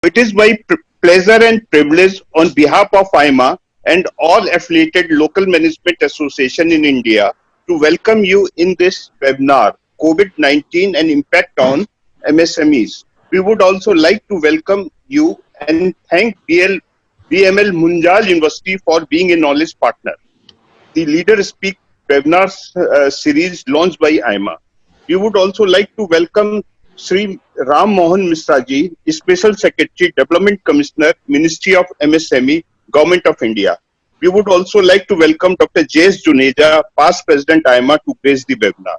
It is my pleasure and privilege on behalf of IMA and all affiliated local management association in India to welcome you in this webinar, COVID-19 and impact on MSMEs. We would also like to welcome you and thank BML Munjal University for being a knowledge partner. The Leader Speak webinar series launched by IMA. We would also like to welcome Sri Ram Mohan Misra ji, Special Secretary, Development Commissioner, Ministry of MSME, Government of India. We would also like to welcome Dr. J.S. Juneja, past President IMA, to grace the webinar.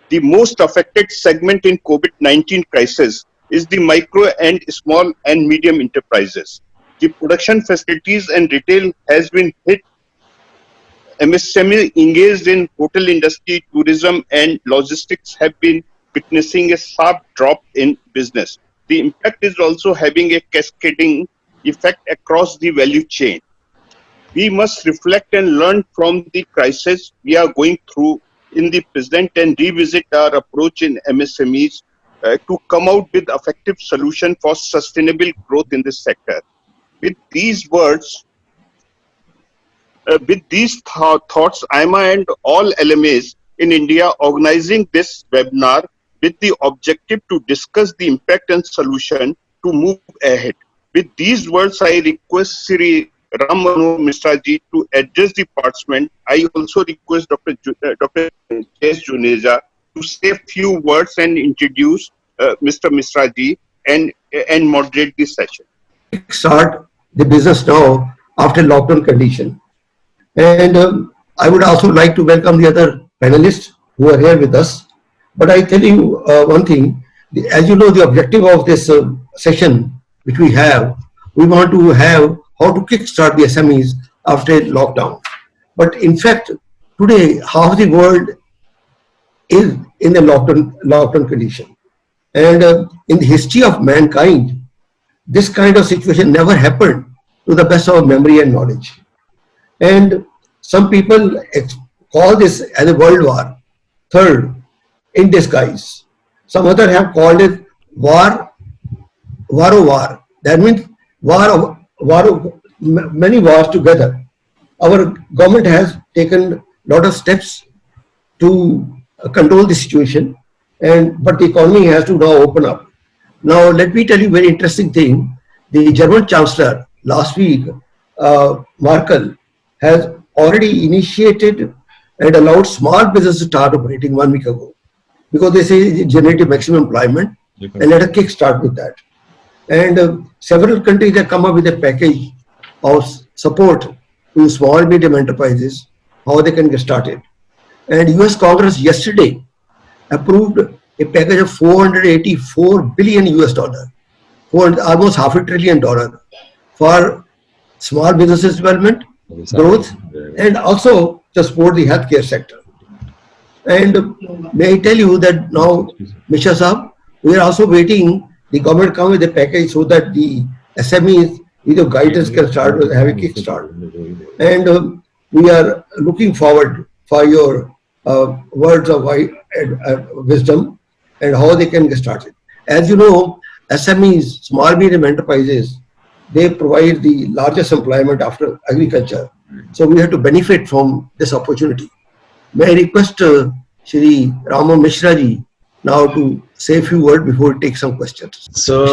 The most affected segment in COVID-19 crisis is the micro and small and medium enterprises. The production facilities and retail has been hit. MSME engaged in hotel industry, tourism and logistics have been witnessing a sharp drop in business. The impact is also having a cascading effect across the value chain. We must reflect and learn from the crisis we are going through in the present and revisit our approach in MSMEs to come out with effective solution for sustainable growth in this sector. With these words, with these thoughts, IMA and all LMAs in India organizing this webinar with the objective to discuss the impact and solution to move ahead. With these words, I request Sri Ram Mohan Misra ji to address the participant. I also request Dr. J.S. Juneja to say a few words and introduce Mr. Misra ji and moderate this session. Start the business now after lockdown condition. And I would also like to welcome the other panelists who are here with us. But I tell you one thing, as you know, the objective of this session which we want to have how to kickstart the SMEs after lockdown. But in fact, today half the world is in the lockdown condition. And in the history of mankind, this kind of situation never happened to the best of our memory and knowledge. And some people call this as a world war, third, in disguise. Some other have called it war. That means many wars together. Our government has taken a lot of steps to control the situation, but the economy has to now open up. Now, let me tell you a very interesting thing. The German Chancellor last week, Merkel, has already initiated and allowed small business to start operating 1 week ago, because they say it generates maximum employment, and let us kickstart with that. And several countries have come up with a package of support to small and medium enterprises, how they can get started. And US Congress yesterday approved a package of $484 billion US, almost $500 billion for small businesses development, growth, and also to support the healthcare sector. And may I tell you that now, Mr. Saab, we are also waiting the government come with a package so that the SMEs with your guidance can start have a kickstart. And we are looking forward for your words of wisdom and how they can get started. As you know, SMEs, small medium enterprises, they provide the largest employment after agriculture. So we have to benefit from this opportunity. May I request Shri Rama Mishra ji now to say a few words before we take some questions. So,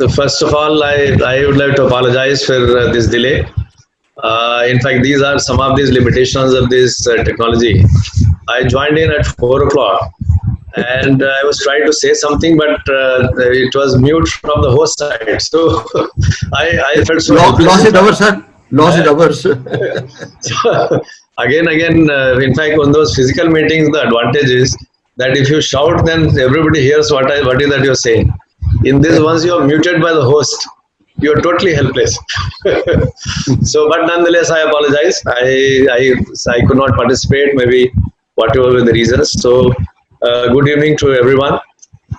first of all, I would like to apologize for this delay. In fact, these are some of these limitations of this technology. I joined in at 4 o'clock and I was trying to say something, but it was mute from the host side. So I felt so. Loss is ours, sir. Loss is ours. So, again, in fact, on those physical meetings, the advantage is that if you shout, then everybody hears what is that you're saying. In this, once you are muted by the host, you are totally helpless. So, but nonetheless, I apologize. I could not participate, maybe whatever were the reasons. So, good evening to everyone.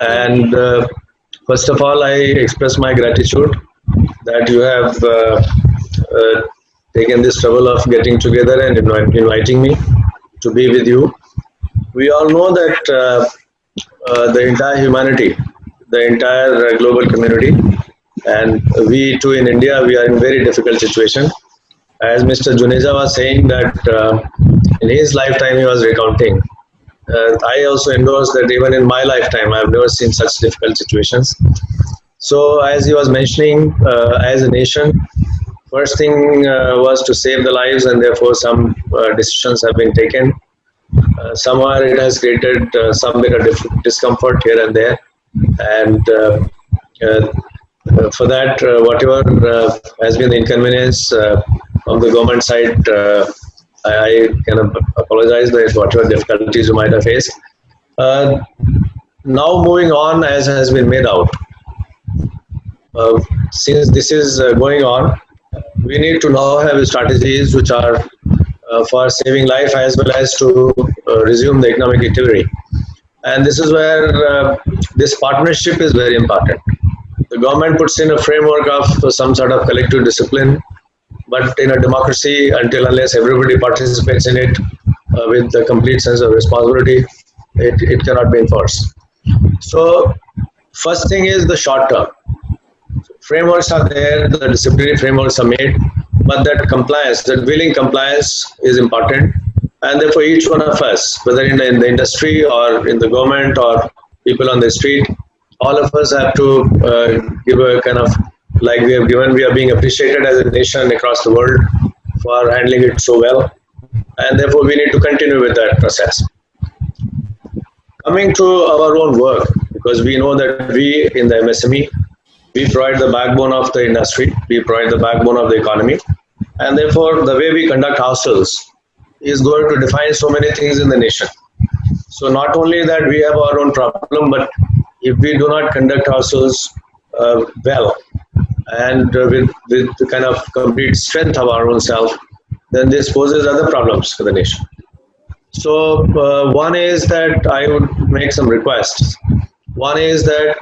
And first of all, I express my gratitude that you have taken this trouble of getting together and inviting me to be with you. We all know that the entire humanity, the entire global community And we too in India, we are in very difficult situation. As Mr. Juneja was saying that in his lifetime he was recounting. I also endorse that even in my lifetime I have never seen such difficult situations. So as he was mentioning, as a nation, first thing was to save the lives, and therefore some decisions have been taken. Somewhere it has created some bit of discomfort here and there, and for that, whatever has been the inconvenience from the government side, I kind of apologize that whatever difficulties you might have faced. Now moving on, as has been made out, since this is going on, we need to now have strategies which are for saving life as well as to resume the economic activity. And this is where this partnership is very important. The government puts in a framework of some sort of collective discipline, but in a democracy, unless everybody participates in it with the complete sense of responsibility, it cannot be enforced. So first thing is the short term. Frameworks are there, the disciplinary frameworks are made, but that compliance, that willing compliance is important. And therefore each one of us, whether in the industry or in the government or people on the street, all of us have to give a kind of, like we have given, we are being appreciated as a nation across the world for handling it so well. And therefore we need to continue with that process. Coming to our own work, because we know that we in the MSME, we provide the backbone of the industry, we provide the backbone of the economy, and therefore the way we conduct ourselves is going to define so many things in the nation. So not only that we have our own problem, but if we do not conduct ourselves well and with the kind of complete strength of our own self, then this poses other problems for the nation. So one is that I would make some requests. One is that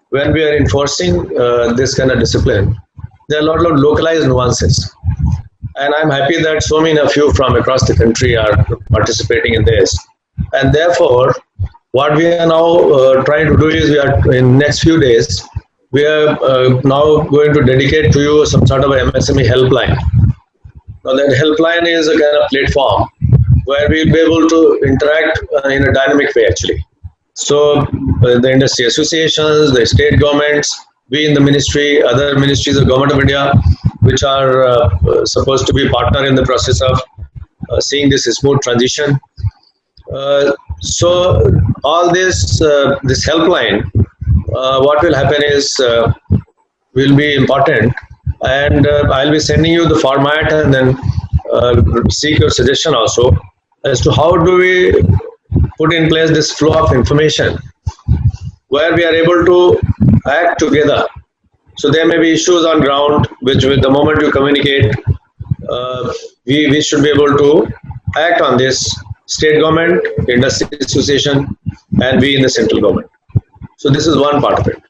when we are enforcing this kind of discipline, there are a lot of localized nuances. And I'm happy that so many of you from across the country are participating in this. And therefore, what we are now trying to do is, we are in next few days, we are now going to dedicate to you some sort of MSME helpline. Now that helpline is a kind of platform where we'll be able to interact in a dynamic way actually. So the industry associations, the state governments, we in the ministry, other ministries of Government of India, which are supposed to be partner in the process of seeing this smooth transition. So all this helpline, what will happen is will be important, and I'll be sending you the format and then seek your suggestion also as to how do we put in place this flow of information where we are able to act together. So there may be issues on ground which with the moment you communicate, we should be able to act on this, state government, industry association, and we in the central government. So this is one part of it.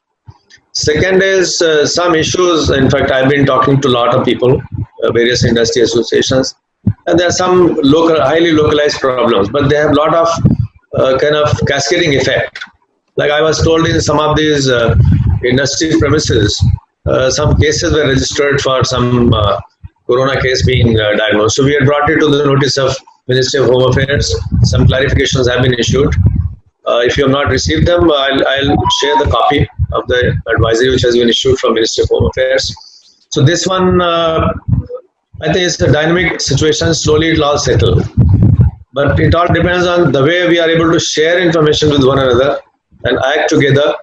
Second is some issues. In fact, I've been talking to a lot of people, various industry associations, and there are some highly localized problems, but they have a lot of kind of cascading effect. Like I was told in some of these industry premises, some cases were registered for some corona case being diagnosed. So we had brought it to the notice of Ministry of Home Affairs. Some clarifications have been issued. If you have not received them, I'll share the copy of the advisory which has been issued from Ministry of Home Affairs. So this one, I think it's a dynamic situation. Slowly it will all settle. But it all depends on the way we are able to share information with one another and act together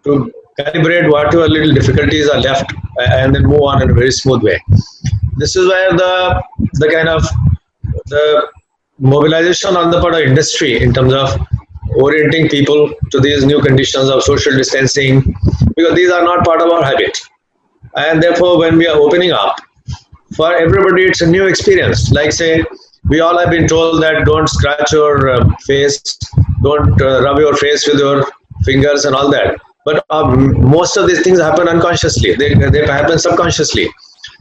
to calibrate whatever little difficulties are left and then move on in a very smooth way. This is where the kind of the mobilization on the part of industry in terms of orienting people to these new conditions of social distancing, because these are not part of our habit. And therefore, when we are opening up, for everybody it's a new experience. Like say, we all have been told that don't scratch your face, don't rub your face with your fingers and all that. But most of these things happen unconsciously. They happen subconsciously.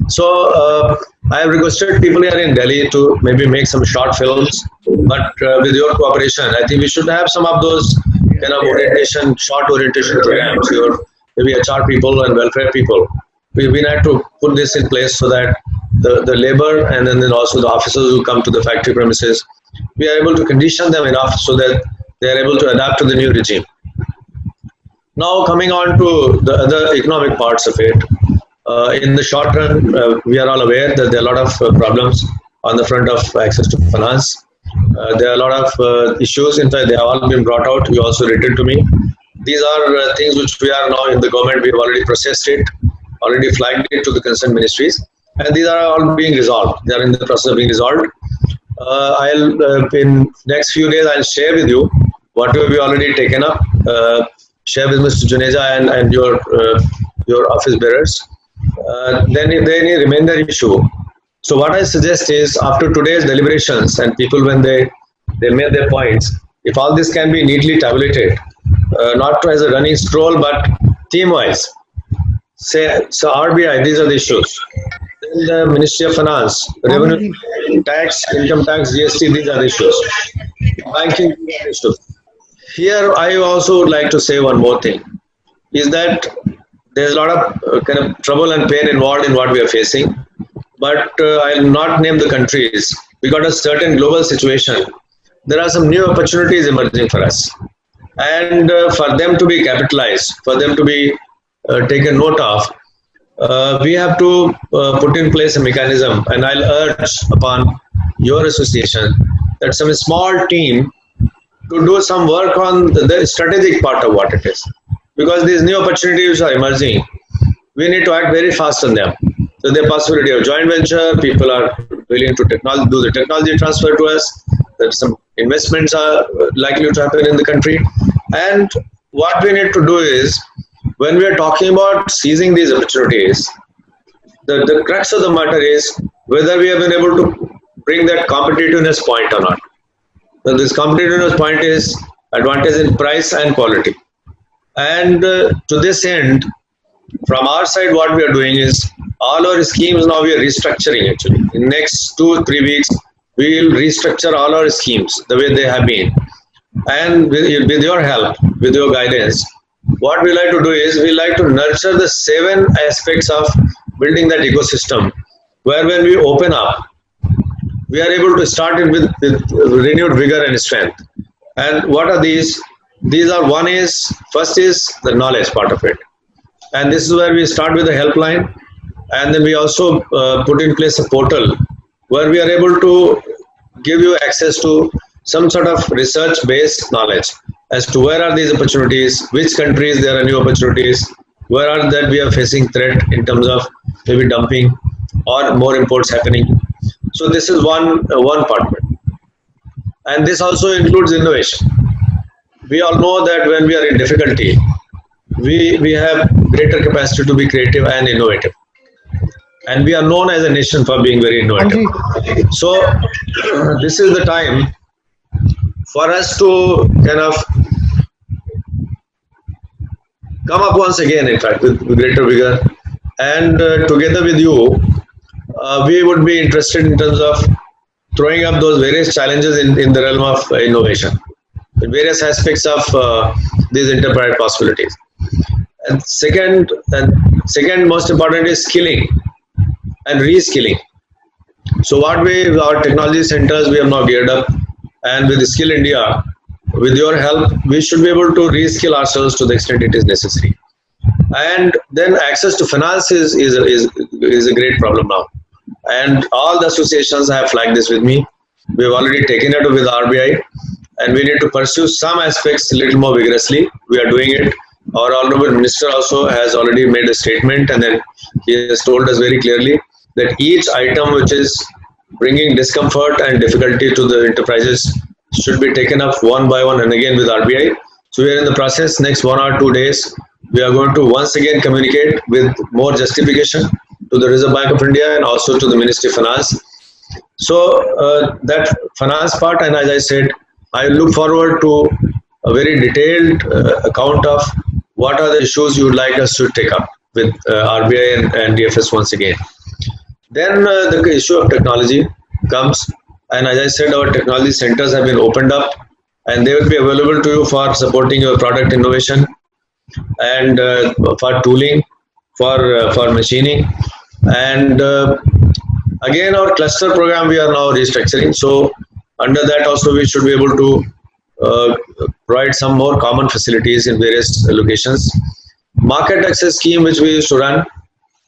So I have requested people here in Delhi to maybe make some short films, but with your cooperation, I think we should have some of those kind of short orientation programs, your maybe HR people and welfare people. We need to put this in place so that the labor and then also the officers who come to the factory premises, we are able to condition them enough so that they are able to adapt to the new regime. Now coming on to the other economic parts of it, in the short run, we are all aware that there are a lot of problems on the front of access to finance. There are a lot of issues. In fact, they have all been brought out. You also written to me. These are things which we are now in the government. We have already processed it, already flagged it to the concerned ministries, and these are all being resolved. They are in the process of being resolved. I'll in next few days I'll share with you whatever we already taken up. Share with Mr. Juneja and your office bearers. Then if there any remainder issue. So what I suggest is after today's deliberations and people when they made their points, if all this can be neatly tabulated, not as a running scroll but theme wise. Say so RBI, these are the issues. Then the Ministry of Finance, Revenue, Tax, Income Tax, GST, these are the issues. Banking, these are issues. Here I also would like to say one more thing, is that there's a lot of kind of trouble and pain involved in what we are facing, but I'll not name the countries. We got a certain global situation. There are some new opportunities emerging for us, and for them to be capitalized, for them to be taken note of, we have to put in place a mechanism, and I'll urge upon your association that some small team to do some work on the strategic part of what it is. Because these new opportunities are emerging, we need to act very fast on them. So the possibility of joint venture, people are willing to do the technology transfer to us, that some investments are likely to happen in the country. And what we need to do is, when we are talking about seizing these opportunities, the crux of the matter is whether we have been able to bring that competitiveness point or not. So this competitiveness point is advantage in price and quality. And to this end, from our side, what we are doing is all our schemes now we are restructuring actually. In next 2-3 weeks, we will restructure all our schemes the way they have been. And with your help, with your guidance, what we like to do is we like to nurture the 7 aspects of building that ecosystem, where when we open up, we are able to start it with renewed vigor and strength. And what are these? These are first is the knowledge part of it. And this is where we start with the helpline. And then we also put in place a portal where we are able to give you access to some sort of research-based knowledge as to where are these opportunities, which countries there are new opportunities, where are that we are facing threat in terms of maybe dumping or more imports happening. So this is one part of it. And this also includes innovation. We all know that when we are in difficulty, we have greater capacity to be creative and innovative. And we are known as a nation for being very innovative. So this is the time for us to kind of come up once again, in fact, with greater vigor. And together with you, we would be interested in terms of throwing up those various challenges in the realm of innovation, in various aspects of these enterprise possibilities. And second most important is skilling and reskilling. So our technology centers we have now geared up, and with Skill India, with your help, we should be able to reskill ourselves to the extent it is necessary. And then access to finance is a great problem now. And all the associations have flagged this with me. We have already taken it up with RBI, and we need to pursue some aspects a little more vigorously. We are doing it. Our Honorable Minister also has already made a statement, and then he has told us very clearly that each item which is bringing discomfort and difficulty to the enterprises should be taken up one by one and again with RBI. So we are in the process. Next 1 or 2 days, we are going to once again communicate with more justification to the Reserve Bank of India and also to the Ministry of Finance. So that finance part, and as I said, I look forward to a very detailed account of what are the issues you would like us to take up with RBI and DFS once again. Then the issue of technology comes, and as I said, our technology centers have been opened up, and they will be available to you for supporting your product innovation. and for tooling, for machining, and again our cluster program we are now restructuring. So under that also we should be able to provide some more common facilities in various locations. Market access scheme which we used to run,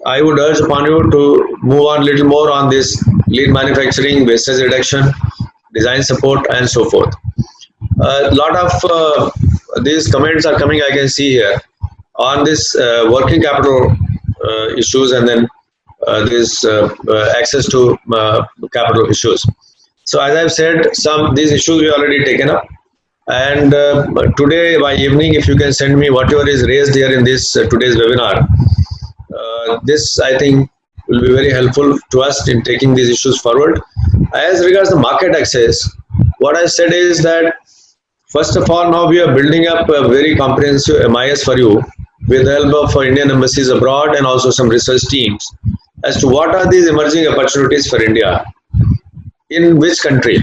I would urge upon you to move on a little more on this lean manufacturing, wastage reduction, design support, and so forth. A lot of these comments are coming, I can see here, on this working capital issues, and then this access to capital issues. So as I've said, some these issues we already taken up. And today by evening, if you can send me whatever is raised here in this today's webinar, this I think will be very helpful to us in taking these issues forward. As regards the market access, what I said is that first of all, now we are building up a very comprehensive MIS for you with the help of Indian embassies abroad and also some research teams as to what are these emerging opportunities for India, in which country,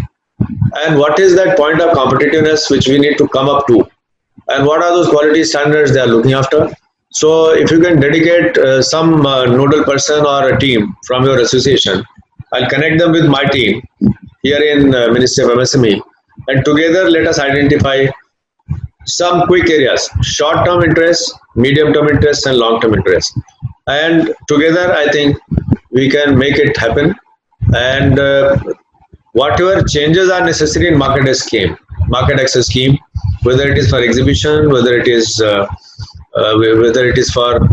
and what is that point of competitiveness which we need to come up to, and what are those quality standards they are looking after. So if you can dedicate some nodal person or a team from your association, I'll connect them with my team here in Ministry of MSME, and together let us identify some quick areas: short-term interest, medium-term interest, and long-term interest. And together, I think we can make it happen. And whatever changes are necessary in market access scheme, whether it is for exhibition, whether it is for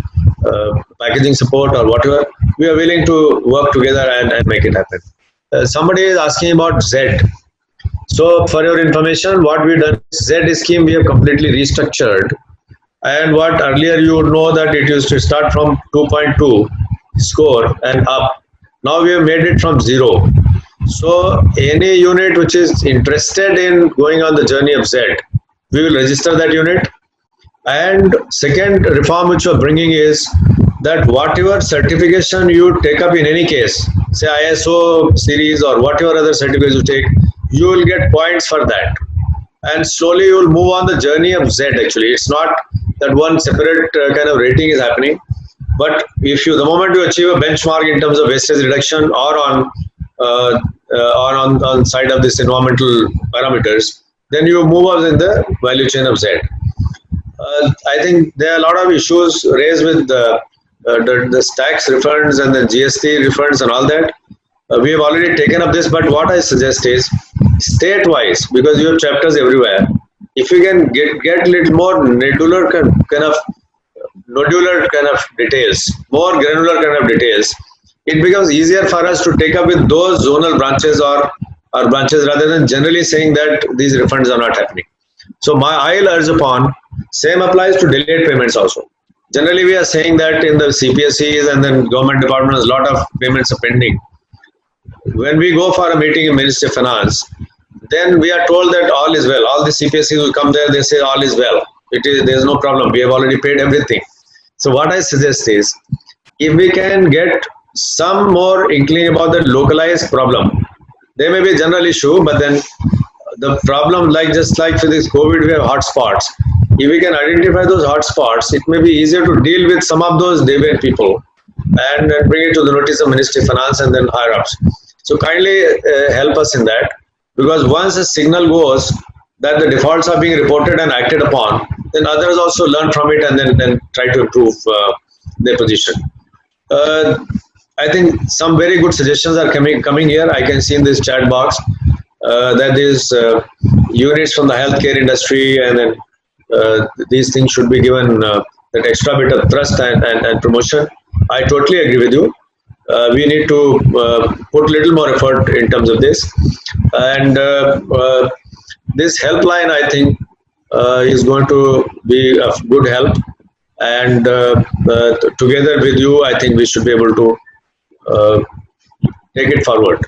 packaging support or whatever, we are willing to work together and make it happen. Somebody is asking about Z. So for your information, what we done, Z scheme we have completely restructured. And what earlier you would know that it used to start from 2.2 score and up. Now we have made it from 0. So any unit which is interested in going on the journey of Z, we will register that unit. And second reform which we are bringing is that whatever certification you take up in any case, say ISO series or whatever other certificates you take, you will get points for that. And slowly you will move on the journey of Z actually. It's not that one separate kind of rating is happening. But if you, the moment you achieve a benchmark in terms of wastage reduction or on side of this environmental parameters, then you move up in the value chain of Z. I think there are a lot of issues raised with the tax refunds and the GST refunds and all that. We have already taken up this, but what I suggest is state-wise, because you have chapters everywhere, if you can get a little more nodular kind of details, more granular kind of details, it becomes easier for us to take up with those zonal branches or branches rather than generally saying that these refunds are not happening. So I'll urge upon, same applies to delayed payments also. Generally, we are saying that in the CPSEs and then government departments, a lot of payments are pending. When we go for a meeting in Ministry of Finance, then we are told that all is well. All the CPSEs will come there, they say all is well. There's no problem. We have already paid everything. So what I suggest is, if we can get some more inkling about the localized problem, there may be a general issue, but then the problem, just like for this COVID, we have hotspots. If we can identify those hotspots, it may be easier to deal with some of those deviant people and bring it to the notice of Ministry of Finance and then higher ups. So kindly help us in that, because once a signal goes that the defaults are being reported and acted upon, then others also learn from it and then try to improve their position. I think some very good suggestions are coming here. I can see in this chat box that these units from the healthcare industry and then these things should be given that extra bit of thrust and promotion. I totally agree with you. We need to put a little more effort in terms of this. And this helpline, I think, is going to be of good help. And together with you, I think we should be able to take it forward.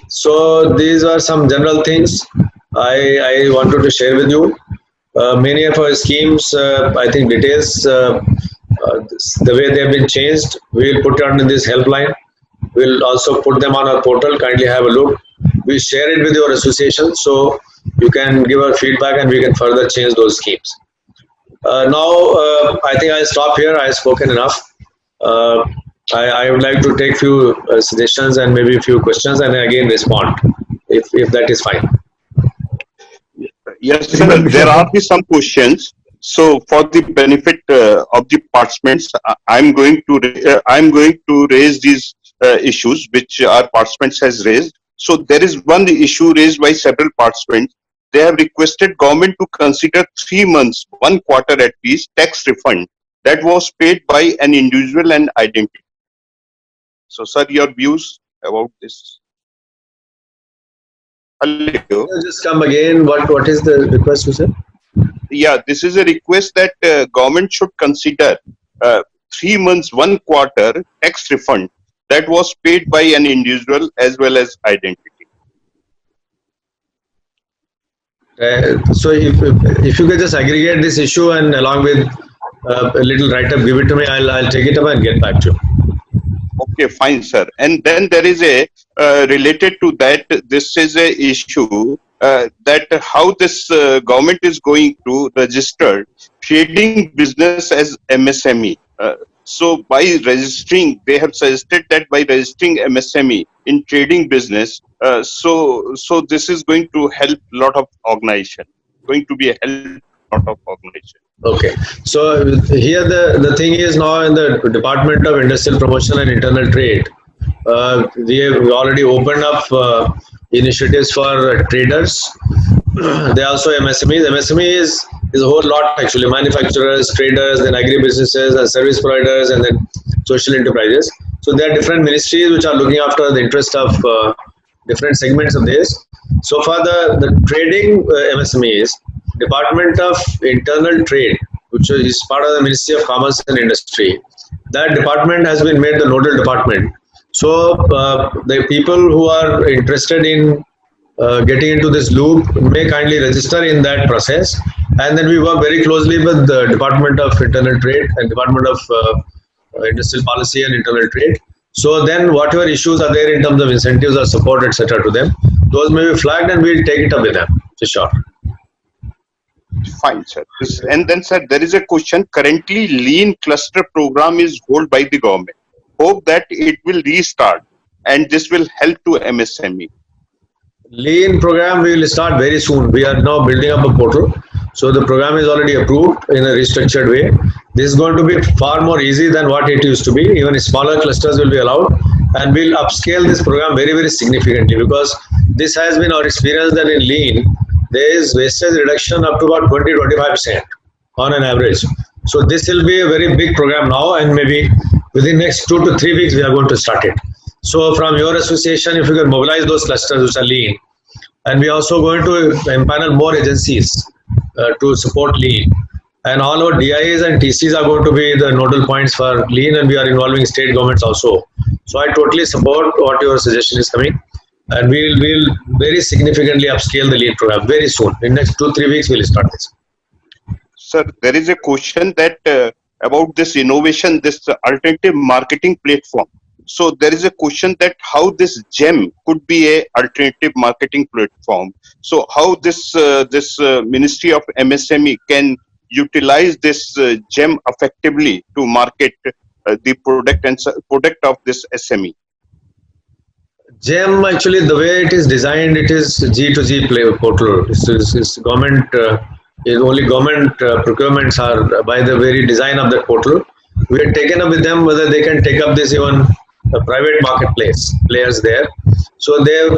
So these are some general things I wanted to share with you. Many of our schemes, I think details, the way they have been changed, we will put it on this helpline. We'll also put them on our portal. Kindly have a look. We share it with your association so you can give our feedback and we can further change those schemes. I think I'll stop here. I've spoken enough. Uh, I would like to take few suggestions and maybe a few questions and again respond if that is fine. Yes, sir. There are some questions. So, for the benefit of the participants, I'm going to raise these issues which our participants has raised. So, there is one issue raised by several participants. They have requested government to consider 3 months, 1 quarter at least, tax refund that was paid by an individual and identity. So, sir, your views about this? Hello. Just come again. What is the request you said? Yeah, this is a request that government should consider 3 months, 1 quarter tax refund that was paid by an individual as well as identity. So if you could just aggregate this issue and along with a little write-up, give it to me. I'll take it up and get back to you. Okay, fine, sir. And then there is a related to that. This is a issue that how this government is going to register trading business as MSME. So by registering, they have suggested that by registering MSME in trading business, so this is going to help a lot of organization. Going to be a help lot of organization. Okay. So here the thing is now in the Department of Industrial Promotion and Internal Trade, we have already opened up initiatives for traders. They also MSMEs. MSME is a whole lot actually. Manufacturers, traders, then agri-businesses and service providers, and then social enterprises. So there are different ministries which are looking after the interest of different segments of this. So far the trading MSMEs, Department of Internal Trade, which is part of the Ministry of Commerce and Industry, that department has been made the nodal department. So the people who are interested in getting into this loop may kindly register in that process, and then we work very closely with the Department of Internal Trade and Department of Industrial Policy and Internal Trade. So then whatever issues are there in terms of incentives or support, etc. to them, those may be flagged and we'll take it up with them for sure. Fine, sir. And then, sir, there is a question. Currently, lean cluster program is held by the government. Hope that it will restart and this will help to MSME. Lean program we will start very soon. We are now building up a portal. So the program is already approved in a restructured way. This is going to be far more easy than what it used to be. Even smaller clusters will be allowed, and we'll upscale this program very, very significantly, because this has been our experience that in lean, there is wastage reduction up to about 20-25% on an average. So this will be a very big program now, and maybe within next 2 to 3 weeks we are going to start it. So from your association, if you can mobilize those clusters which are lean, and we are also going to empanel more agencies to support lean, and all our DIAs and TCs are going to be the nodal points for lean, and we are involving state governments also. So I totally support what your suggestion is coming, and we'll very significantly upscale the lean program very soon. In next 2-3 weeks we'll start this. Sir, there is a question that about this innovation, this alternative marketing platform. So there is a question that how this GEM could be a alternative marketing platform. So how this Ministry of MSME can utilize this GEM effectively to market the product of this SME. GEM, actually, the way it is designed, it is G2G portal. It's government. Only government procurements are by the very design of that portal. We had taken up with them whether they can take up this even private marketplace players there. So they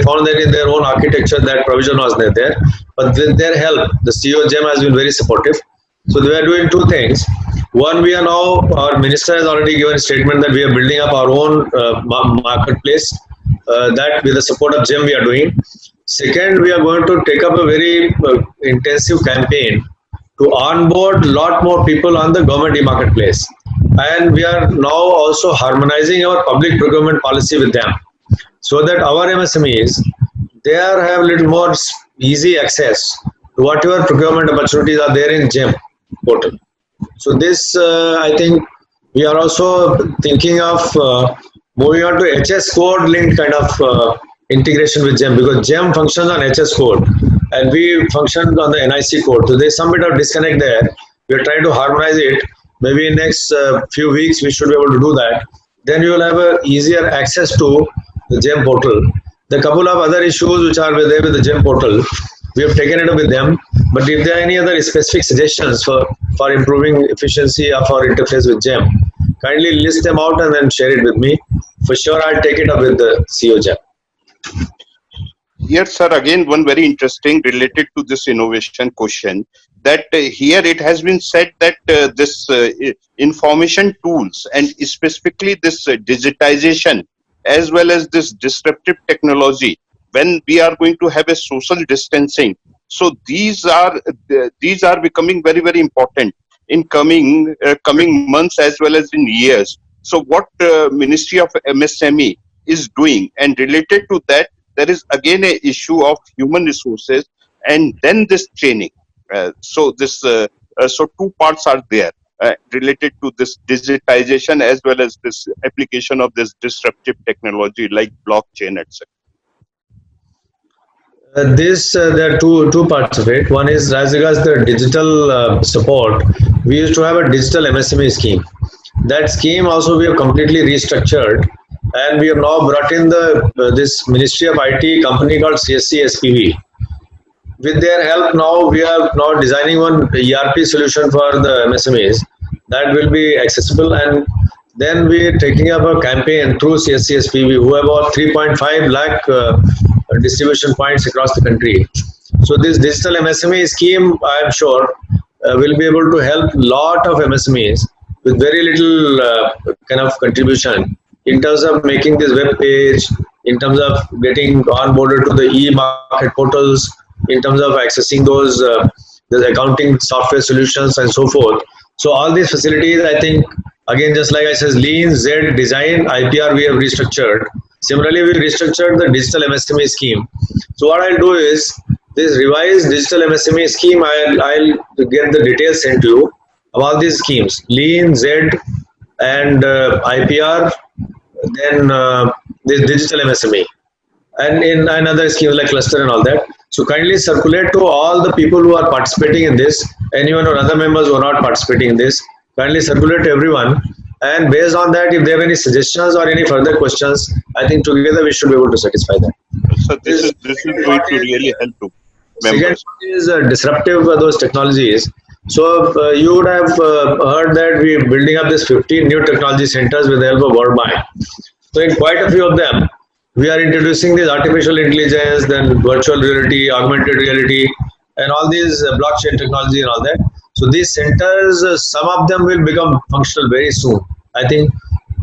found that in their own architecture that provision was not there. But with their help, the CEO GEM has been very supportive. So they are doing two things. One, we are now, our minister has already given a statement that we are building up our own marketplace. That with the support of GEM we are doing. Second, we are going to take up a very intensive campaign to onboard a lot more people on the government e-marketplace. And we are now also harmonizing our public procurement policy with them, so that our MSMEs, they have a little more easy access to whatever procurement opportunities are there in GEM portal. So this, I think, we are also thinking of moving on to HS code linked kind of integration with GEM, because GEM functions on HS code and we function on the NIC code. So there's some bit of disconnect there. We are trying to harmonize it. Maybe in next few weeks we should be able to do that. Then you will have a easier access to the GEM portal. The couple of other issues which are there with the GEM portal, we have taken it up with them. But if there are any other specific suggestions for improving efficiency of our interface with GEM, kindly list them out and then share it with me. For sure, I'll take it up with the CEO GEM. Yes, sir. Again, one very interesting related to this innovation question, that here it has been said that this information tools and specifically this digitization as well as this disruptive technology, when we are going to have a social distancing, so these are becoming very, very important in coming months as well as in years. So what Ministry of MSME is doing, and related to that, there is again a issue of human resources and then this training. So two parts are there related to this digitization as well as this application of this disruptive technology like blockchain, etc. There are two parts of it. One is as regards the digital support. We used to have a digital MSME scheme. That scheme also we have completely restructured, and we have now brought in this Ministry of IT company called CSC SPV. With their help, now we are now designing one ERP solution for the MSMEs that will be accessible, and then we are taking up a campaign through CSC SPV, who have about 3.5 lakh distribution points across the country. So this digital MSME scheme, I am sure, will be able to help lot of MSMEs with very little kind of contribution in terms of making this web page, in terms of getting onboarded to the e-market portals, in terms of accessing those accounting software solutions and so forth. So all these facilities, I think, again, just like I said, Lean, Z, Design, IPR, we have restructured. Similarly, we restructured the digital MSME scheme. So what I'll do is, this revised digital MSME scheme, I'll get the details sent to you of all these schemes, Lean, Z, and IPR, then this digital MSME, and in another scheme like cluster and all that. So kindly circulate to all the people who are participating in this, anyone or other members who are not participating in this, kindly circulate to everyone. And based on that, if they have any suggestions or any further questions, I think together we should be able to satisfy that. So this is going to really help to members. Second is disruptive those technologies. So you would have heard that we are building up this 15 new technology centers with the help of World Bank. So in quite a few of them, we are introducing this artificial intelligence, then virtual reality, augmented reality, and all these blockchain technology and all that. So these centers, some of them will become functional very soon. I think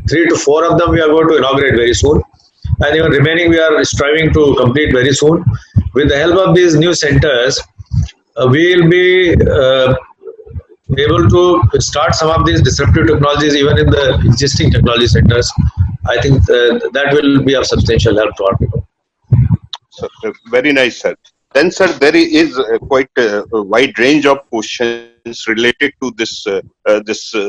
3 to 4 of them we are going to inaugurate very soon. And even remaining we are striving to complete very soon. With the help of these new centers, we will be able to start some of these disruptive technologies even in the existing technology centers. I think that will be of substantial help to our people. So, very nice, sir. Then, sir, there is quite a wide range of questions related to this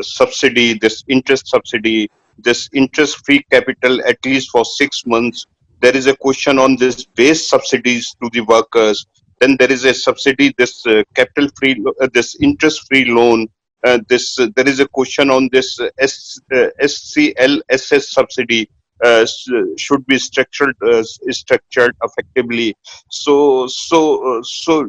subsidy, this interest subsidy, this interest-free capital at least for 6 months. There is a question on this base subsidies to the workers. Then there is a subsidy, this capital-free, this interest-free loan. There is a question on this SCLSS subsidy. Should be structured effectively. So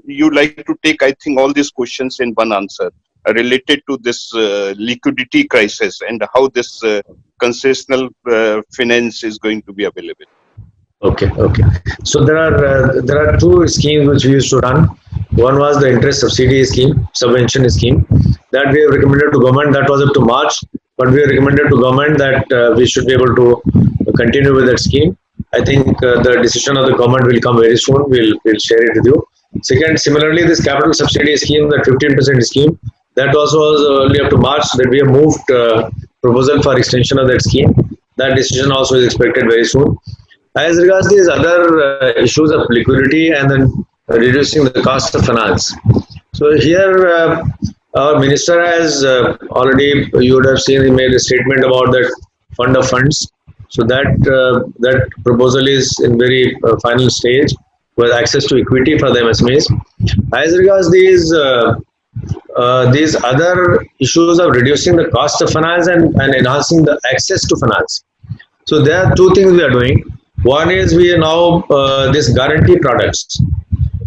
you like to take, I think, all these questions in one answer related to this liquidity crisis and how this concessional finance is going to be available. Okay. So there are 2 schemes which we used to run. One was the interest subsidy scheme, subvention scheme, that we have recommended to government. That was up to March, but we have recommended to government that we should be able to continue with that scheme. I think the decision of the government will come very soon. We'll share it with you. Second, similarly, this capital subsidy scheme, that 15% scheme, that also was only up to March, that we have moved proposal for extension of that scheme. That decision also is expected very soon. As regards these other issues of liquidity and then reducing the cost of finance. So here our minister has already, you would have seen, he made a statement about that fund of funds. So that proposal is in very final stage with access to equity for the MSMEs. As regards these these other issues of reducing the cost of finance and enhancing the access to finance. So there are two things we are doing. One is we are now this guarantee products.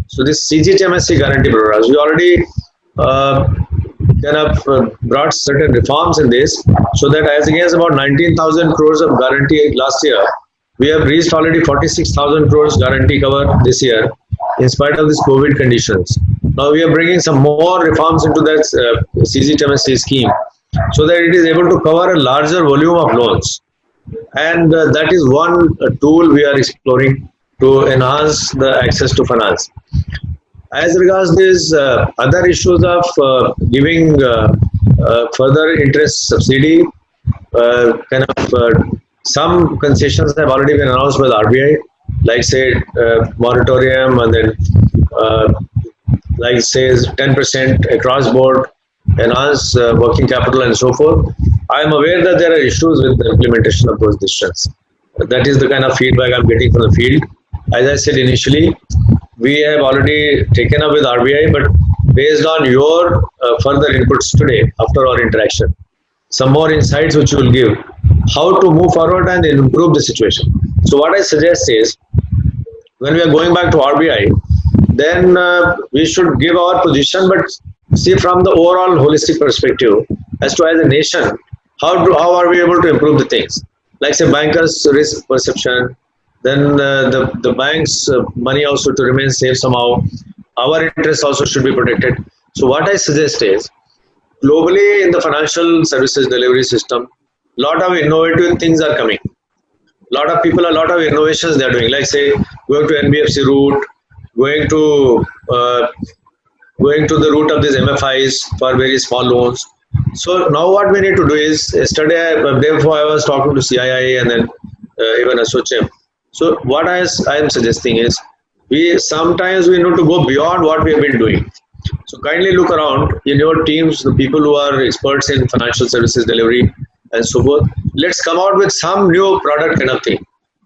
So this CGTMSC guarantee products, we already brought certain reforms in this, so that as against about 19,000 crores of guarantee last year, we have reached already 46,000 crores guarantee cover this year, in spite of these COVID conditions. Now we are bringing some more reforms into that CGTMSC scheme, so that it is able to cover a larger volume of loans. And that is one tool we are exploring to enhance the access to finance. As regards these other issues of giving further interest subsidy, some concessions have already been announced by the RBI, like say moratorium, and then like say 10% across board, enhance working capital and so forth. I am aware that there are issues with the implementation of those decisions. That is the kind of feedback I'm getting from the field. As I said initially, we have already taken up with RBI, but based on your further inputs today after our interaction, some more insights which you will give, how to move forward and improve the situation. So what I suggest is, when we are going back to RBI, then we should give our position, but see from the overall holistic perspective as to as a nation, how are we able to improve the things? Like say bankers' risk perception, then the bank's money also to remain safe somehow. Our interests also should be protected. So what I suggest is, globally in the financial services delivery system, lot of innovative things are coming. Lot of people, a lot of innovations they are doing. Like say going to NBFC route, going to the route of these MFIs for very small loans. So now what we need to do is, yesterday, day before I was talking to CII and then even ASSOCHAM. So what I am suggesting is, sometimes we need to go beyond what we have been doing. So kindly look around in your teams, the people who are experts in financial services delivery and so forth. Let's come out with some new product kind of thing,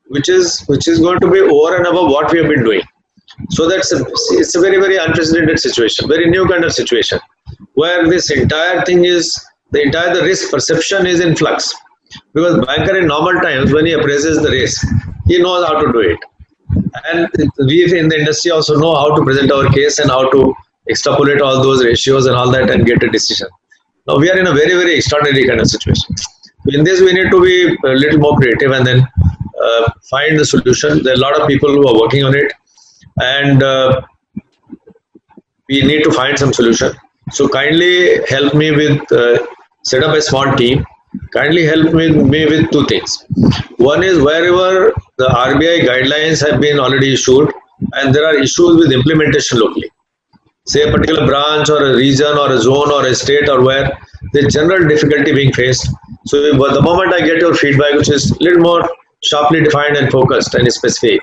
which is going to be over and above what we have been doing. So it's a very, very unprecedented situation, very new kind of situation, where this entire thing is, the risk perception is in flux. Because banker in normal times, when he appraises the risk, he knows how to do it. And we in the industry also know how to present our case and how to extrapolate all those ratios and all that and get a decision. Now we are in a very, very extraordinary kind of situation. In this, we need to be a little more creative and then find the solution. There are a lot of people who are working on it, and we need to find some solution. So kindly help me with set up a small team. Kindly help me with two things. One is, wherever the RBI guidelines have been already issued and there are issues with implementation locally, say a particular branch or a region or a zone or a state, or where the general difficulty being faced. So the moment I get your feedback, which is a little more sharply defined and focused and specific,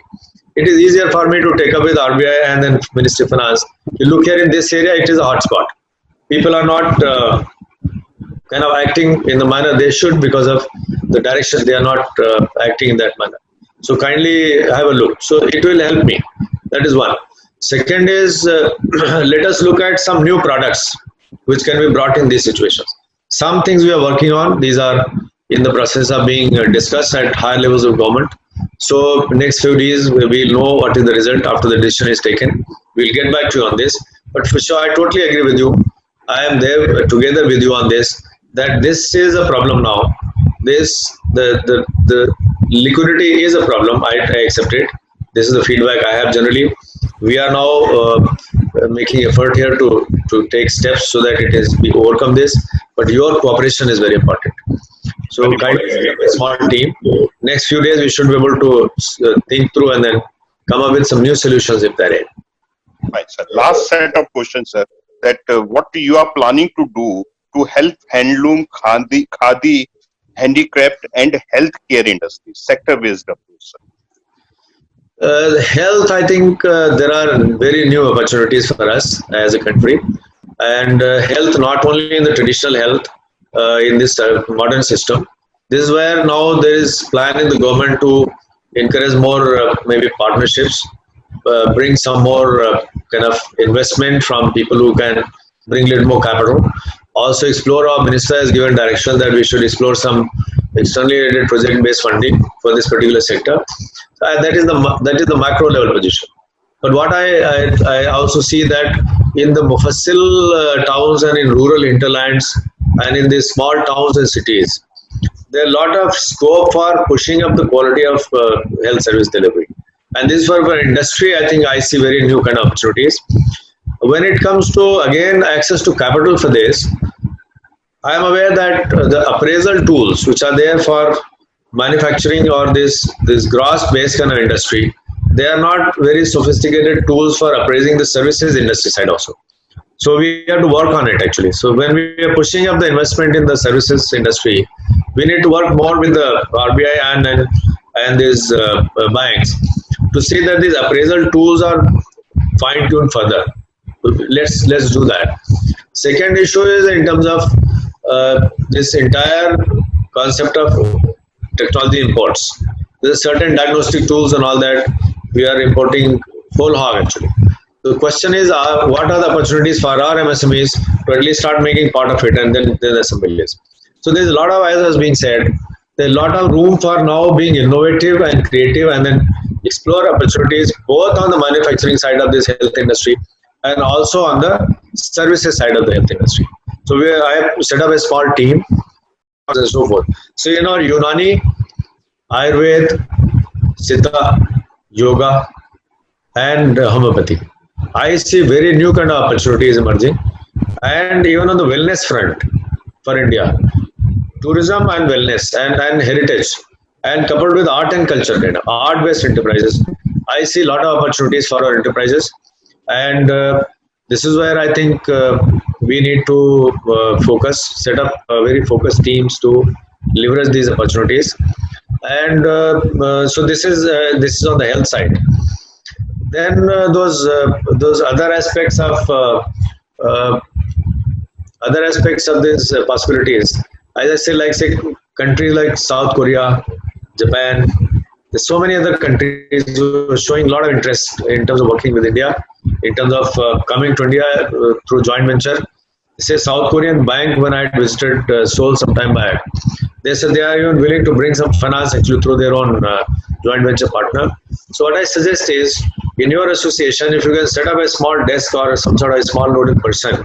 it is easier for me to take up with RBI and then Ministry of Finance. You look here in this area, it is a hotspot. People are not kind of acting in the manner they should because of the direction. They are not acting in that manner. So kindly have a look. So it will help me. That is one. Second is, let us look at some new products which can be brought in these situations. Some things we are working on. These are in the process of being discussed at higher levels of government. So next few days we will know what is the result after the decision is taken. We'll get back to you on this. But for sure, I totally agree with you. I am there together with you on this, that this is a problem now. The liquidity is a problem. I accept it. This is the feedback I have generally. We are now making effort here to take steps so that we overcome this. But your cooperation is very important. So kindly a small team. Next few days we should be able to think through and then come up with some new solutions if there are. Right, sir. Last set of questions, sir. That what you are planning to do to help handloom, khadi, handicraft and healthcare industry, sector-based approach, sir. Health, I think there are very new opportunities for us as a country, and health not only in the traditional health in this modern system. This is where now there is plan in the government to encourage more maybe partnerships, bring some more kind of investment from people who can bring a little more capital. Also explore, our minister has given direction that we should explore some externally related project-based funding for this particular sector. That is the macro level position. But what I also see that in the mufassil towns and in rural hinterlands and in the small towns and cities, there are a lot of scope for pushing up the quality of health service delivery. And this is for industry, I think I see very new kind of opportunities. When it comes to, again, access to capital for this, I am aware that the appraisal tools which are there for manufacturing or this gross based kind of industry, they are not very sophisticated tools for appraising the services industry side also. So we have to work on it actually. So when we are pushing up the investment in the services industry, we need to work more with the RBI and these banks to see that these appraisal tools are fine-tuned further. Let's do that. Second issue is in terms of this entire concept of technology imports. There's certain diagnostic tools and all that we are importing whole hog actually. The question is, what are the opportunities for our MSMEs to at least start making part of it, and then assemblies. So there's a lot of, as was being said, there's a lot of room for now being innovative and creative, and then explore opportunities both on the manufacturing side of this health industry and also on the services side of the health industry. So I have set up a small team and so forth. So Unani, Ayurveda, Siddha, Yoga, and homeopathy. I see very new kind of opportunities emerging, and even on the wellness front for India, tourism and wellness and heritage, and coupled with art and culture, art-based enterprises. I see a lot of opportunities for our enterprises, and this is where I think we need to focus, set up very focused teams to leverage these opportunities. And so this is on the health side. Then those other aspects of these possibilities, as I say, countries like South Korea, Japan, there's so many other countries who are showing a lot of interest in terms of working with India, in terms of coming to India through joint venture. Say South Korean bank, when I had visited Seoul some time back, they said they are even willing to bring some finance actually through their own joint venture partner. So what I suggest is, in your association, if you can set up a small desk or some sort of a small nodal person,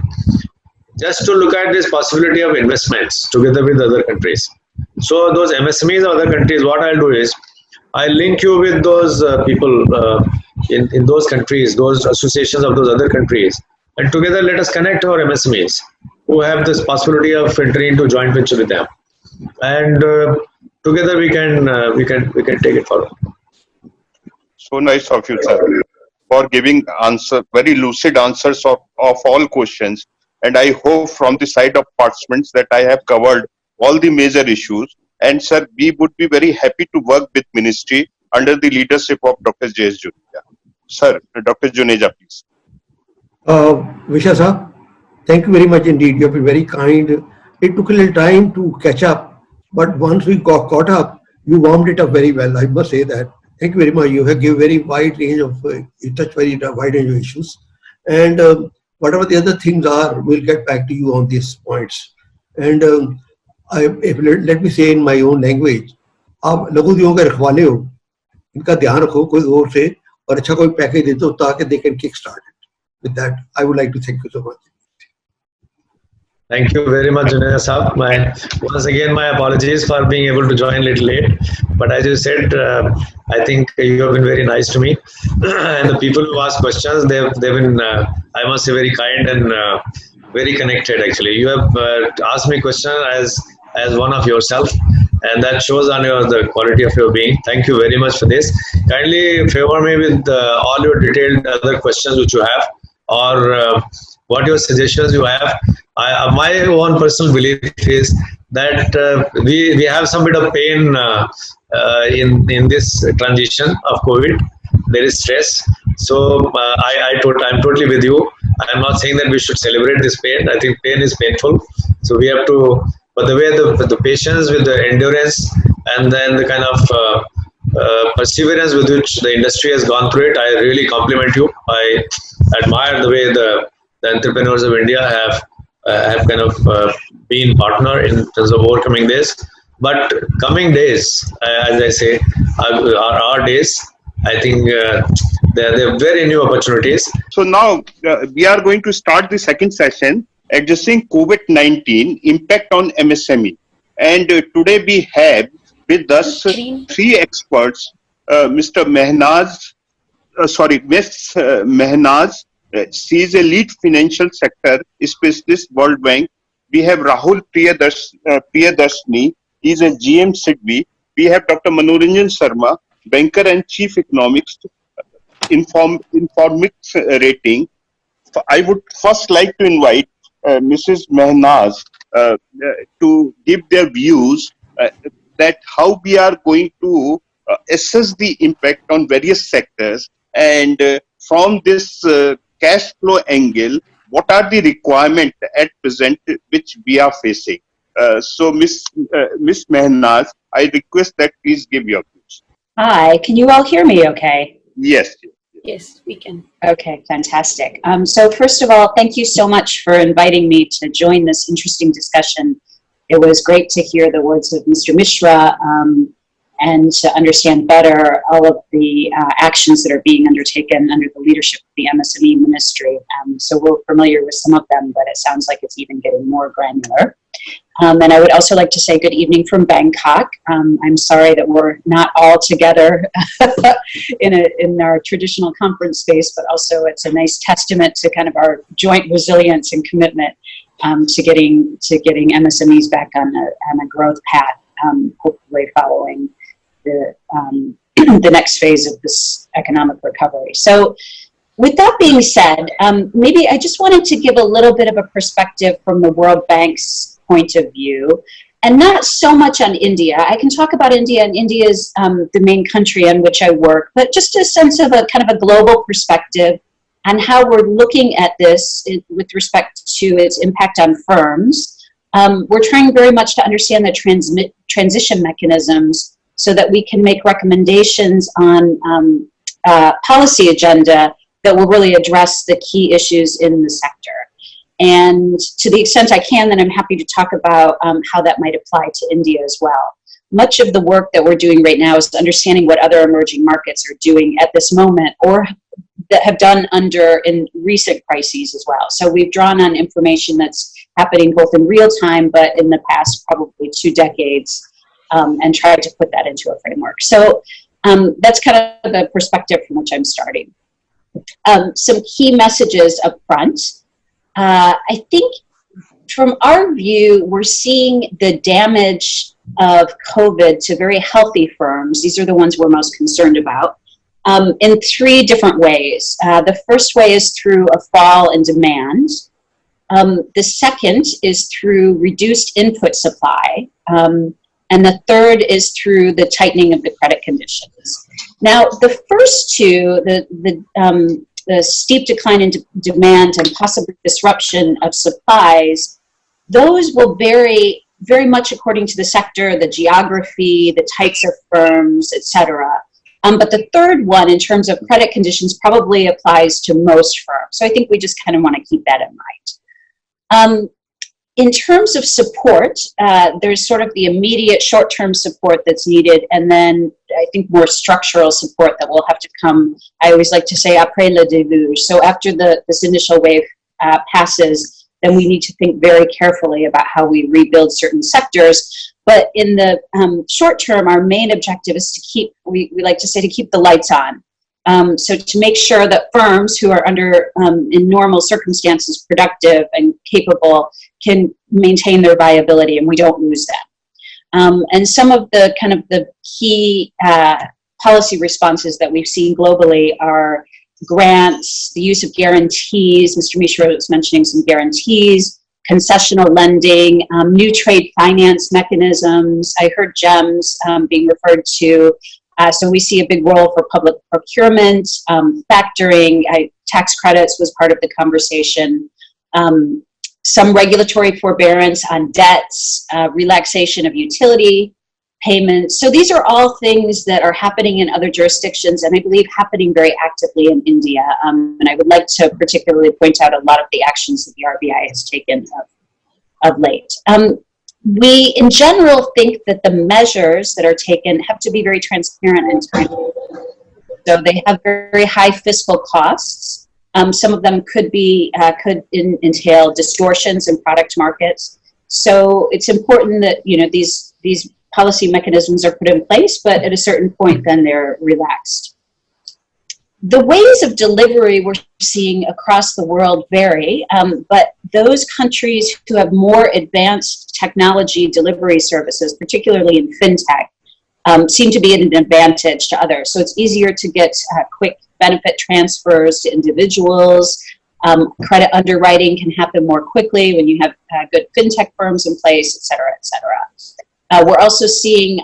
just to look at this possibility of investments together with other countries. So those MSMEs of other countries, what I'll do is, I'll link you with those people in those countries, those associations of those other countries, and together let us connect our MSMEs who have this possibility of entering into joint venture with them, and together we can take it forward. So nice of you, sir, for giving very lucid answers of all questions. And I hope from the side of participants that I have covered all the major issues. And sir, we would be very happy to work with ministry under the leadership of Dr. J.S. Juneja. Sir, Dr. Juneja, please. Vishal sir, thank you very much indeed. You have been very kind. It took a little time to catch up, but once we got caught up, you warmed it up very well. I must say that. Thank you very much. You have given very wide range of, you touch very wide range of issues. And whatever the other things are, we'll get back to you on these points. And let me say in my own language, आप लघु उद्योगों के रखवाले हो, इनका ध्यान रखो कोई और से और अच्छा कोई पैकेज दे दो ताकि they can kickstart it. With that, I would like to thank you so much. Thank you very much, Juneja Saab. Once again, my apologies for being able to join a little late. But as you said, I think you have been very nice to me. And the people who ask questions, they've been, I must say, very kind and very connected, actually. You have asked me questions as one of yourself. And that shows on the quality of your being. Thank you very much for this. Kindly favor me with all your detailed other questions which you have, or what your suggestions you have. My own personal belief is that we have some bit of pain in this transition of COVID. There is stress. So I'm totally with you. I'm not saying that we should celebrate this pain. I think pain is painful. So we have to, but the way the patience with the endurance and then the kind of perseverance with which the industry has gone through it, I really compliment you. I admire the way the the entrepreneurs of India have kind of been partner in terms of overcoming this. But coming days, as I say, are our days. I think there are very new opportunities. So now we are going to start the second session, addressing COVID-19 impact on MSME. And today we have with us three experts, Mr. Mehnaz, Ms. Mehnaz. She is a lead financial sector specialist, World Bank. We have Rahul Priyadarshini. He is a GM SIDBI. We have Dr. Manoranjan Sharma, banker and chief economist, Informix Rating. I would first like to invite Mrs. Mehnaz to give their views that how we are going to assess the impact on various sectors, and from this cash flow angle, what are the requirements at present which we are facing? So, Miss Mehnaz, I request that please give your views. Hi, can you all hear me okay? Yes. Yes, we can. Okay, fantastic. So first of all, thank you so much for inviting me to join this interesting discussion. It was great to hear the words of Mr. Mishra and to understand better all of the actions that are being undertaken under the leadership of the MSME Ministry. So we're familiar with some of them, but it sounds like it's even getting more granular. And I would also like to say good evening from Bangkok. I'm sorry that we're not all together in our traditional conference space, but also it's a nice testament to kind of our joint resilience and commitment to getting MSMEs back on a growth path, hopefully following the next phase of this economic recovery. So with that being said, maybe I just wanted to give a little bit of a perspective from the World Bank's point of view, and not so much on India. I can talk about India, and India is the main country in which I work, but just a sense of a kind of a global perspective on how we're looking at this with respect to its impact on firms. We're trying very much to understand the transition mechanisms so that we can make recommendations on policy agenda that will really address the key issues in the sector. And to the extent I can, then I'm happy to talk about how that might apply to India as well. Much of the work that we're doing right now is understanding what other emerging markets are doing at this moment, or that have done in recent crises as well. So we've drawn on information that's happening both in real time, but in the past probably 2 decades, and tried to put that into a framework. So that's kind of the perspective from which I'm starting. Some key messages up front. I think from our view, we're seeing the damage of COVID to very healthy firms. These are the ones we're most concerned about, in 3 different ways. The first way is through a fall in demand. The second is through reduced input supply. And the third is through the tightening of the credit conditions. Now, the first two, the steep decline in demand and possible disruption of supplies, those will vary very much according to the sector, the geography, the types of firms, etc. But the third one, in terms of credit conditions, probably applies to most firms. So I think we just kind of want to keep that in mind. In terms of support, there's sort of the immediate short-term support that's needed, and then I think more structural support that will have to come. I always like to say après le déluge. So after this initial wave passes, then we need to think very carefully about how we rebuild certain sectors. But in the short term, our main objective is to keep, we like to say, to keep the lights on. So to make sure that firms who are under, in normal circumstances, productive and capable can maintain their viability and we don't lose them. And some of the kind of the key policy responses that we've seen globally are grants, the use of guarantees. Mr. Mishra was mentioning some guarantees, concessional lending, new trade finance mechanisms. I heard GEMS being referred to. So we see a big role for public procurement, factoring, tax credits was part of the conversation, some regulatory forbearance on debts, relaxation of utility payments. So these are all things that are happening in other jurisdictions, and I believe happening very actively in India. And I would like to particularly point out a lot of the actions that the RBI has taken of late. We, in general, think that the measures that are taken have to be very transparent and timely. So they have very high fiscal costs. Some of them could entail distortions in product markets. So it's important that these policy mechanisms are put in place, but at a certain point, then they're relaxed. The ways of delivery we're seeing across the world vary, but those countries who have more advanced technology delivery services, particularly in fintech, seem to be at an advantage to others. So it's easier to get quick benefit transfers to individuals. Credit underwriting can happen more quickly when you have good fintech firms in place, et cetera, et cetera. We're also seeing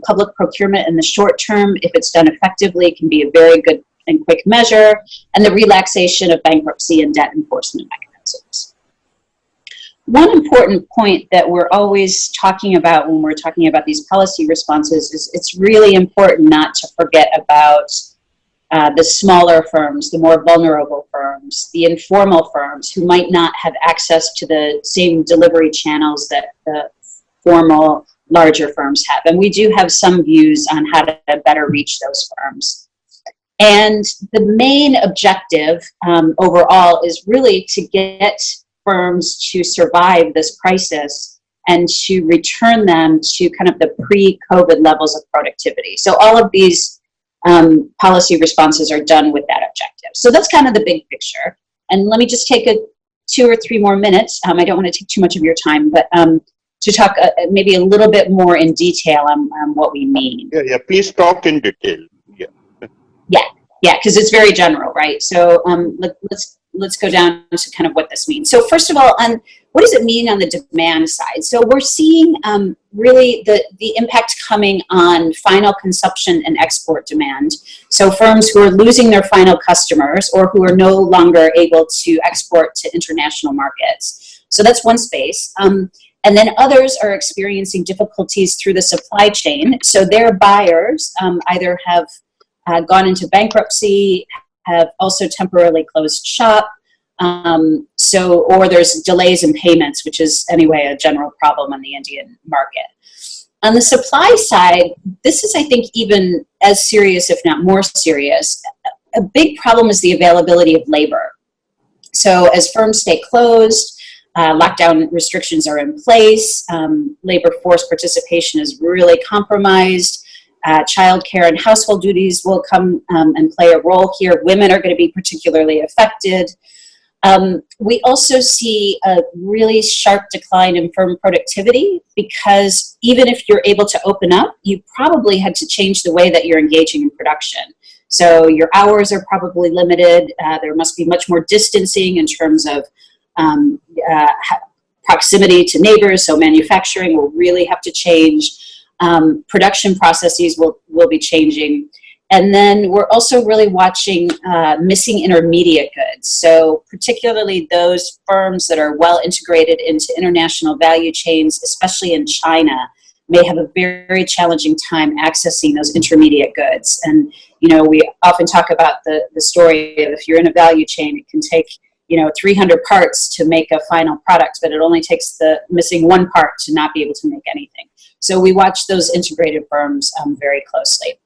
public procurement in the short term, if it's done effectively, can be a very good and quick measure, and the relaxation of bankruptcy and debt enforcement mechanisms. One important point that we're always talking about when we're talking about these policy responses is it's really important not to forget about the smaller firms, the more vulnerable firms, the informal firms who might not have access to the same delivery channels that the formal larger firms have. And we do have some views on how to better reach those firms. And the main objective overall is really to get firms to survive this crisis and to return them to kind of the pre-COVID levels of productivity. So all of these policy responses are done with that objective. So that's kind of the big picture. And let me just take 2 or 3 more minutes. I don't want to take too much of your time, but to talk maybe a little bit more in detail on what we mean. Yeah, please talk in detail. Yeah, because it's very general, right? So let's go down to kind of what this means. So first of all, what does it mean on the demand side? So we're seeing really the impact coming on final consumption and export demand. So firms who are losing their final customers or who are no longer able to export to international markets. So that's one space. And then others are experiencing difficulties through the supply chain. So their buyers either have gone into bankruptcy, have also temporarily closed shop, or there's delays in payments, which is anyway a general problem on the Indian market. On the supply side, this is, I think, even as serious, if not more serious. A big problem is the availability of labor. So as firms stay closed, lockdown restrictions are in place, labor force participation is really compromised. Childcare and household duties will come and play a role here. Women are going to be particularly affected. We also see a really sharp decline in firm productivity because even if you're able to open up, you probably had to change the way that you're engaging in production. So your hours are probably limited. There must be much more distancing in terms of proximity to neighbors. So manufacturing will really have to change. Production processes will be changing. And then we're also really watching missing intermediate goods. So particularly those firms that are well integrated into international value chains, especially in China, may have a very challenging time accessing those intermediate goods. And, we often talk about the story of if you're in a value chain, it can take 300 parts to make a final product, but it only takes the missing one part to not be able to make anything. So we watch those integrated firms very closely.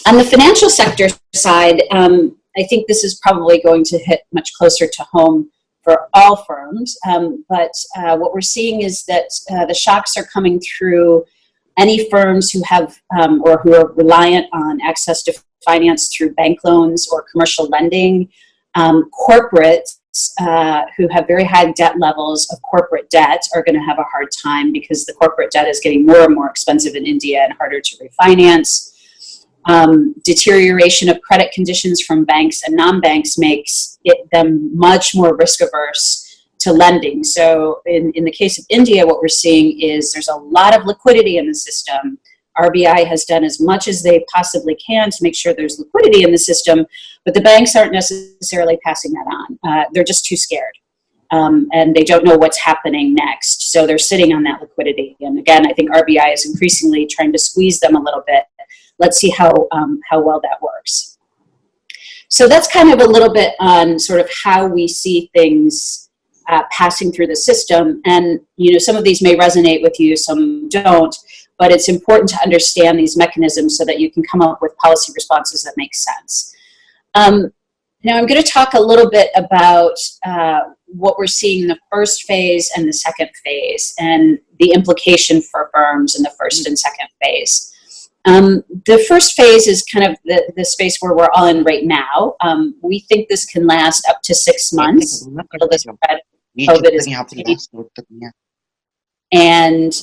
On the financial sector side, I think this is probably going to hit much closer to home for all firms. But what we're seeing is that the shocks are coming through any firms who have or who are reliant on access to finance through bank loans or commercial lending. Corporates who have very high debt levels of corporate debt are going to have a hard time because the corporate debt is getting more and more expensive in India and harder to refinance. Deterioration of credit conditions from banks and non-banks makes them much more risk averse to lending. So in the case of India, what we're seeing is there's a lot of liquidity in the system. RBI has done as much as they possibly can to make sure there's liquidity in the system, but the banks aren't necessarily passing that on. They're just too scared. and they don't know what's happening next. So they're sitting on that liquidity. And again, I think RBI is increasingly trying to squeeze them a little bit. Let's see how well that works. So that's kind of a little bit on sort of how we see things passing through the system. And, some of these may resonate with you, some don't, but it's important to understand these mechanisms so that you can come up with policy responses that make sense. Now I'm going to talk a little bit about what we're seeing in the first phase and the second phase and the implication for firms in the first and second phase. The first phase is kind of the space where we're all in right now. We think this can last up to 6 months until the spread of COVID is contained. And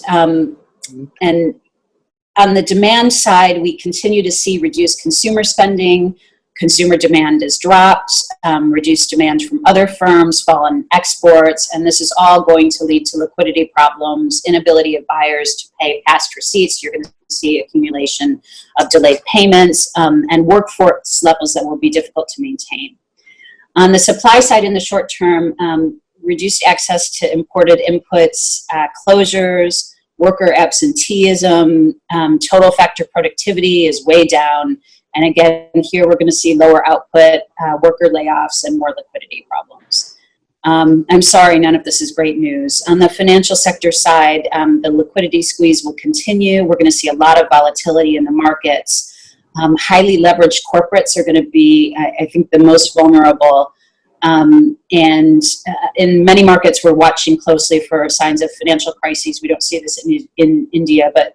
on the demand side, we continue to see reduced consumer spending. Consumer demand has dropped, reduced demand from other firms, fallen exports, and this is all going to lead to liquidity problems, inability of buyers to pay past receipts. You're going to see accumulation of delayed payments and workforce levels that will be difficult to maintain. On the supply side, in the short term, reduced access to imported inputs, closures, worker absenteeism, total factor productivity is way down. And again, here we're going to see lower output, worker layoffs, and more liquidity problems. I'm sorry, none of this is great news. On the financial sector side, the liquidity squeeze will continue. We're going to see a lot of volatility in the markets. Highly leveraged corporates are going to be, I think, the most vulnerable. And in many markets, we're watching closely for signs of financial crises. We don't see this in India, but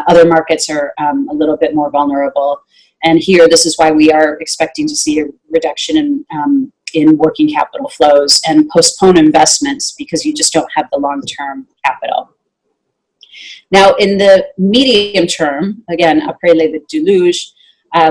other markets are a little bit more vulnerable. And here, this is why we are expecting to see a reduction in working capital flows and postpone investments because you just don't have the long-term capital. Now, in the medium term, again, après le déluge,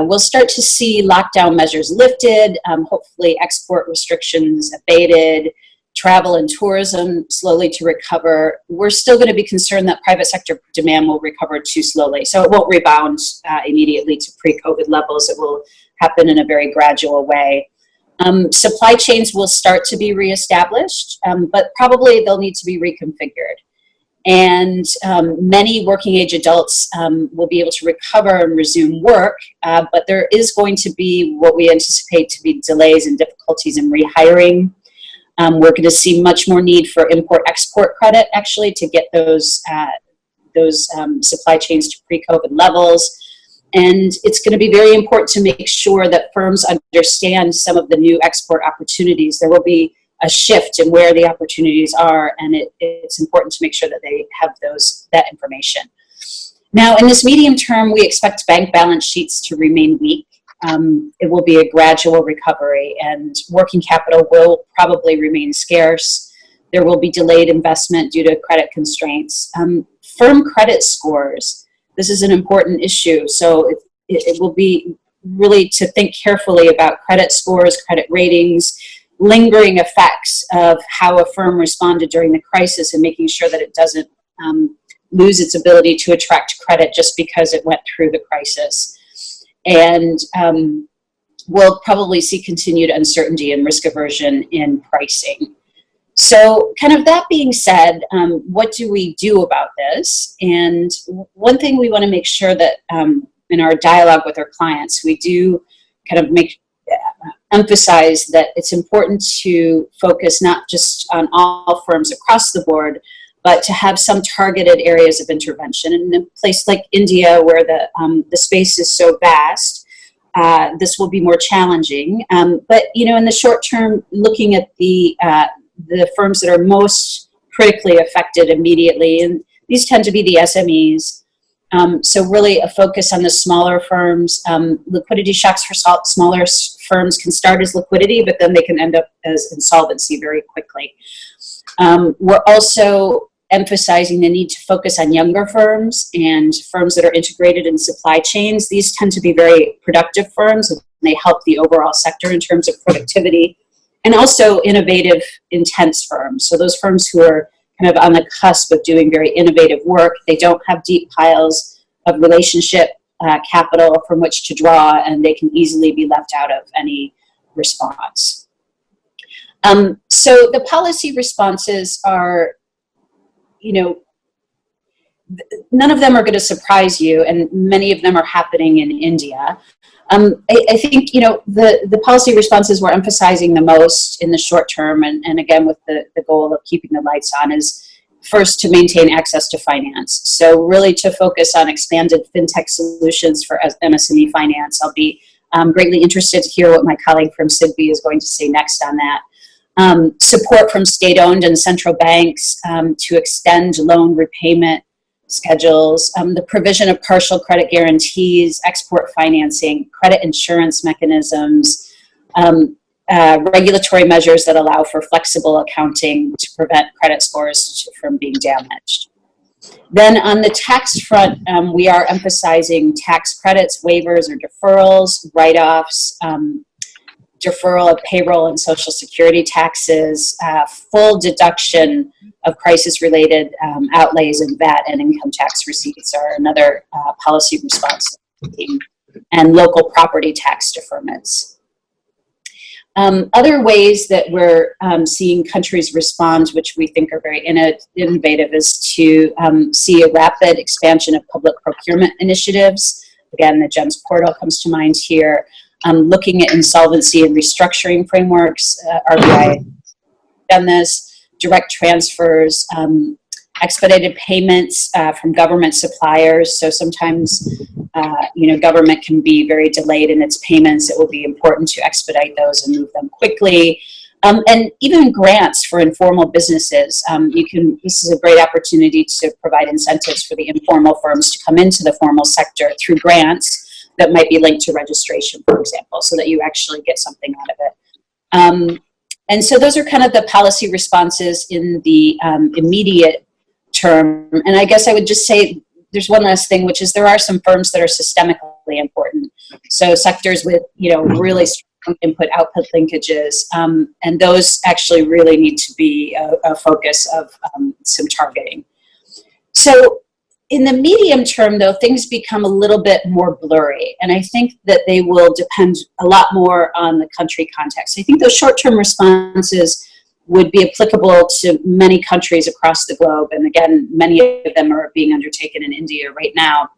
we'll start to see lockdown measures lifted, hopefully export restrictions abated, travel and tourism slowly to recover. We're still going to be concerned that private sector demand will recover too slowly. So it won't rebound immediately to pre-COVID levels. It will happen in a very gradual way. Supply chains will start to be reestablished, but probably they'll need to be reconfigured. And many working age adults will be able to recover and resume work, but there is going to be what we anticipate to be delays and difficulties in rehiring. We're going to see much more need for import-export credit, actually, to get those supply chains to pre-COVID levels. And it's going to be very important to make sure that firms understand some of the new export opportunities. There will be a shift in where the opportunities are, and it's important to make sure that they have that information. Now, in this medium term, we expect bank balance sheets to remain weak. It will be a gradual recovery, and working capital will probably remain scarce. There will be delayed investment due to credit constraints. Firm credit scores, this is an important issue, so it will be really to think carefully about credit scores, credit ratings, lingering effects of how a firm responded during the crisis and making sure that it doesn't lose its ability to attract credit just because it went through the crisis. And we'll probably see continued uncertainty and risk aversion in pricing. So kind of that being said, what do we do about this? And one thing we want to make sure that in our dialogue with our clients, we do kind of emphasize that it's important to focus not just on all firms across the board, but to have some targeted areas of intervention. And in a place like India, where the space is so vast, this will be more challenging. But in the short term, looking at the firms that are most critically affected immediately, and these tend to be the SMEs. So really a focus on the smaller firms. Liquidity shocks for smaller firms can start as liquidity, but then they can end up as insolvency very quickly. We're also emphasizing the need to focus on younger firms and firms that are integrated in supply chains. These tend to be very productive firms, and they help the overall sector in terms of productivity, and also innovative, intense firms. So those firms who are kind of on the cusp of doing very innovative work, they don't have deep piles of relationship capital from which to draw, and they can easily be left out of any response. So the policy responses are, you know, none of them are going to surprise you, and many of them are happening in India. I think, you know, the policy responses we're emphasizing the most in the short term, and again with the goal of keeping the lights on, is first to maintain access to finance. So really to focus on expanded fintech solutions for MSME finance. I'll be greatly interested to hear what my colleague from SIDBI is going to say next on that. Support from state-owned and central banks to extend loan repayment schedules, the provision of partial credit guarantees, export financing, credit insurance mechanisms, regulatory measures that allow for flexible accounting to prevent credit scores from being damaged. Then on the tax front, we are emphasizing tax credits, waivers or deferrals, write-offs, deferral of payroll and social security taxes, full deduction of crisis-related outlays and VAT and income tax receipts are another policy response, and local property tax deferments. Other ways that we're seeing countries respond, which we think are very innovative, is to see a rapid expansion of public procurement initiatives. Again, the GEMS portal comes to mind here. Looking at insolvency and restructuring frameworks, RBI done this, direct transfers, expedited payments from government suppliers. So sometimes, you know, government can be very delayed in its payments. It will be important to expedite those and move them quickly. And even grants for informal businesses. This is a great opportunity to provide incentives for the informal firms to come into the formal sector through grants that might be linked to registration, for example, so that you actually get something out of it. And so those are kind of the policy responses in the immediate term. And I guess I would just say there's one last thing, which is there are some firms that are systemically important. So sectors with, you know, really strong input-output linkages, and those actually really need to be a focus of some targeting. So in the medium term, though, things become a little bit more blurry, and I think that they will depend a lot more on the country context. I think those short-term responses would be applicable to many countries across the globe, and again, many of them are being undertaken in India right now.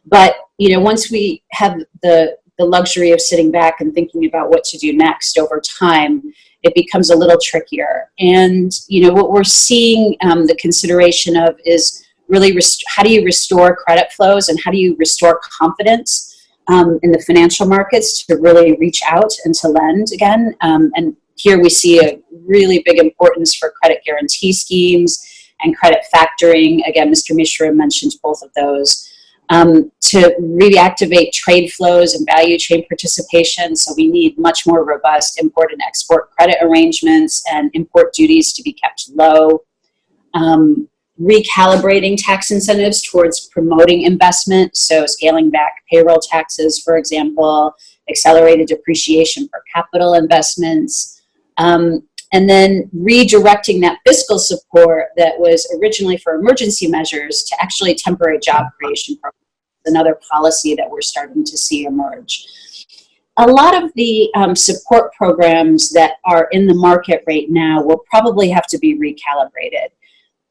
But, you know, once we have the luxury of sitting back and thinking about what to do next over time, it becomes a little trickier. And, you know, what we're seeing the consideration of is really how do you restore credit flows and how do you restore confidence in the financial markets to really reach out and to lend again. And here we see a really big importance for credit guarantee schemes and credit factoring. Again, Mr. Mishra mentioned both of those. To reactivate trade flows and value chain participation. So we need much more robust import and export credit arrangements and import duties to be kept low. Recalibrating tax incentives towards promoting investment, so scaling back payroll taxes, for example, accelerated depreciation for capital investments, and then redirecting that fiscal support that was originally for emergency measures to actually temporary job creation programs, another policy that we're starting to see emerge. A lot of the support programs that are in the market right now will probably have to be recalibrated.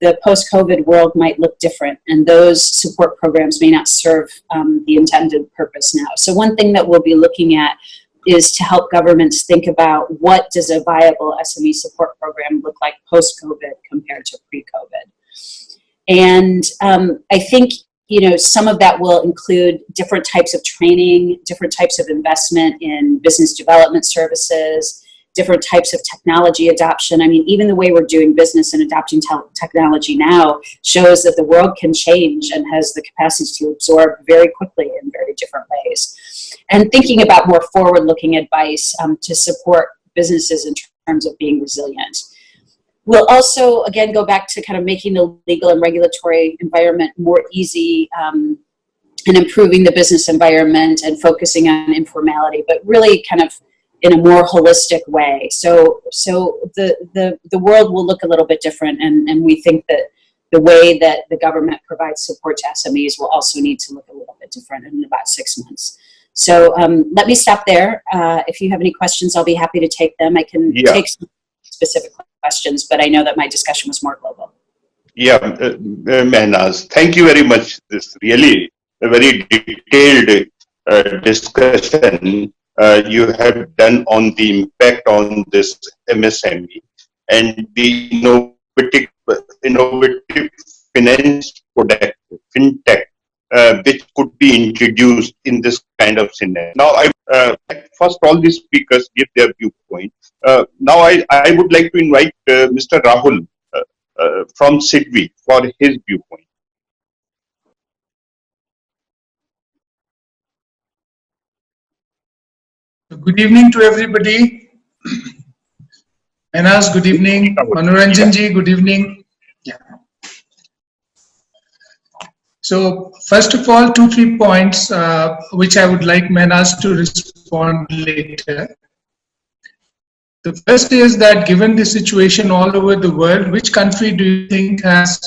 The post-COVID world might look different, and those support programs may not serve the intended purpose now. So one thing that we'll be looking at is to help governments think about what does a viable SME support program look like post-COVID compared to pre-COVID. And I think, you know, some of that will include different types of training, different types of investment in business development services, different types of technology adoption. I mean, even the way we're doing business and adopting technology now shows that the world can change and has the capacity to absorb very quickly in very different ways. And thinking about more forward-looking advice to support businesses in terms of being resilient. We'll also, again, go back to kind of making the legal and regulatory environment more easy and improving the business environment and focusing on informality, but really kind of in a more holistic way. So the world will look a little bit different, and we think that the way that the government provides support to SMEs will also need to look a little bit different in about 6 months. So let me stop there. If you have any questions, I'll be happy to take them. I can take some specific questions, but I know that my discussion was more global. Yeah, Mehnaz, thank you very much. This really a very detailed discussion you have done on the impact on this MSME and the innovative finance product, fintech, which could be introduced in this kind of scenario. Now, first all these speakers give their viewpoint. Now, I would like to invite Mr. Rahul from SIDBI for his viewpoint. Good evening to everybody. Mehnaz, good evening. Manoranjan ji, good evening. Yeah. So first of all, 2-3 points which I would like Mehnaz to respond later. The first is that given the situation all over the world, which country do you think has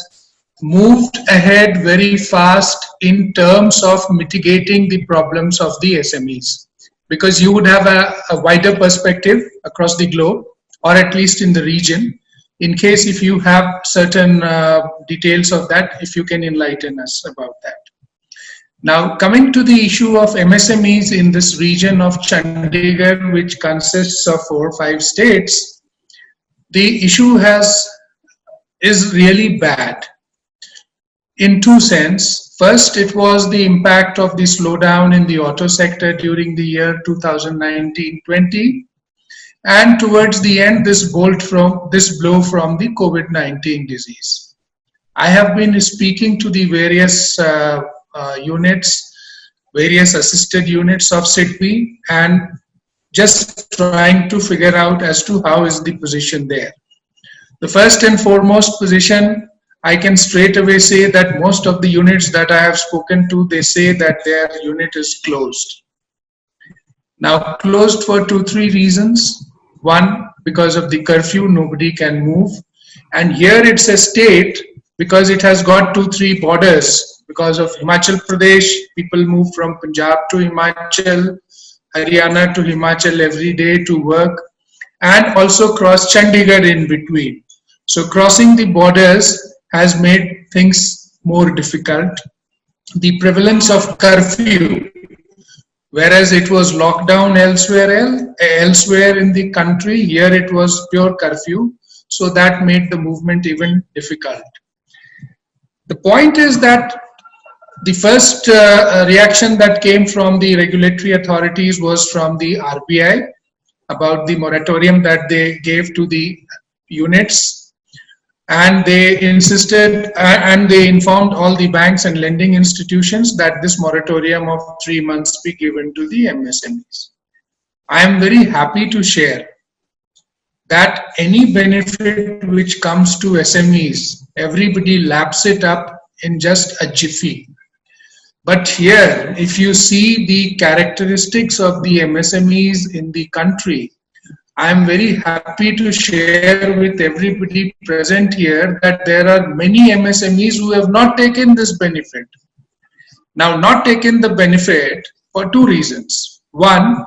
moved ahead very fast in terms of mitigating the problems of the SMEs? Because you would have a wider perspective across the globe, or at least in the region. In case if you have certain details of that, if you can enlighten us about that. Now, coming to the issue of MSMEs in this region of Chandigarh, which consists of 4 or 5 states, the issue is really bad in 2 senses. First, it was the impact of the slowdown in the auto sector during the year 2019-20, and towards the end, this blow from the COVID-19 disease. I have been speaking to the various units, various assisted units of SIDBI, and just trying to figure out as to how is the position there. The first and foremost position, I can straight away say that most of the units that I have spoken to, they say that their unit is closed. Now, closed for 2-3 reasons. One, because of the curfew, nobody can move. And here it's a state because it has got 2-3 borders. Because of Himachal Pradesh, people move from Punjab to Himachal, Haryana to Himachal every day to work, and also cross Chandigarh in between. So crossing the borders has made things more difficult. The prevalence of curfew, whereas it was lockdown elsewhere in the country, here it was pure curfew, so that made the movement even difficult. The point is that the first reaction that came from the regulatory authorities was from the RBI about the moratorium that they gave to the units. And they insisted and they informed all the banks and lending institutions that this moratorium of 3 months be given to the MSMEs. I am very happy to share that any benefit which comes to SMEs, everybody laps it up in just a jiffy. But here, if you see the characteristics of the MSMEs in the country, I am very happy to share with everybody present here that there are many MSMEs who have not taken this benefit. Now, not taken the benefit for 2 reasons. One,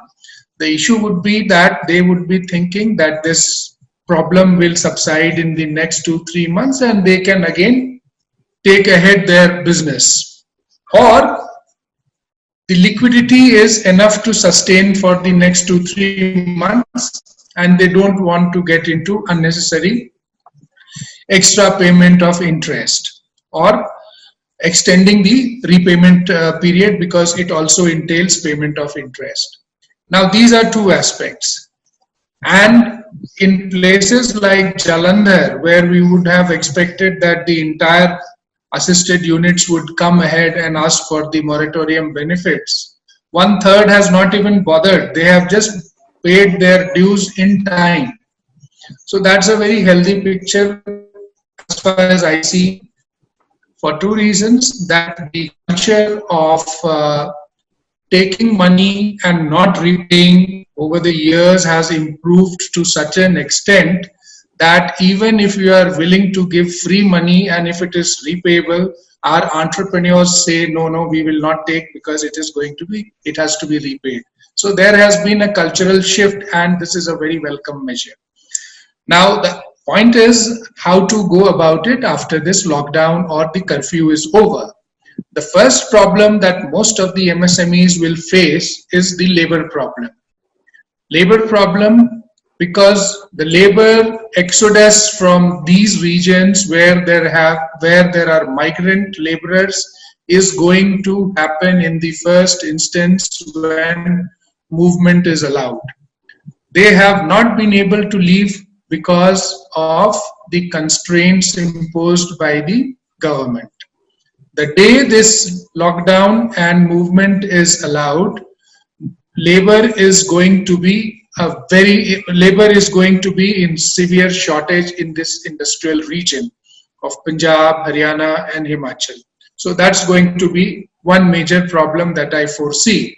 the issue would be that they would be thinking that this problem will subside in the next 2-3 months and they can again take ahead their business. Or the liquidity is enough to sustain for the next 2-3 months and they don't want to get into unnecessary extra payment of interest or extending the repayment period because it also entails payment of interest. Now, these are 2 aspects. And in places like Jalandhar, where we would have expected that the entire assisted units would come ahead and ask for the moratorium benefits, 1/3 has not even bothered. They have just paid their dues in time. So that's a very healthy picture as far as I see, for 2 reasons: that the culture of taking money and not repaying over the years has improved to such an extent that even if you are willing to give free money and if it is repayable, our entrepreneurs say, no, we will not take because it has to be repaid. So there has been a cultural shift, and this is a very welcome measure. Now, the point is how to go about it after this lockdown or the curfew is over. The first problem that most of the MSMEs will face is the labor problem. Labor problem because the labor exodus from these regions where there are migrant laborers is going to happen in the first instance when movement is allowed. They have not been able to leave because of the constraints imposed by the government. The day this lockdown and movement is allowed, labor is going to be in severe shortage in this industrial region of Punjab, Haryana and Himachal. So that's going to be one major problem that I foresee.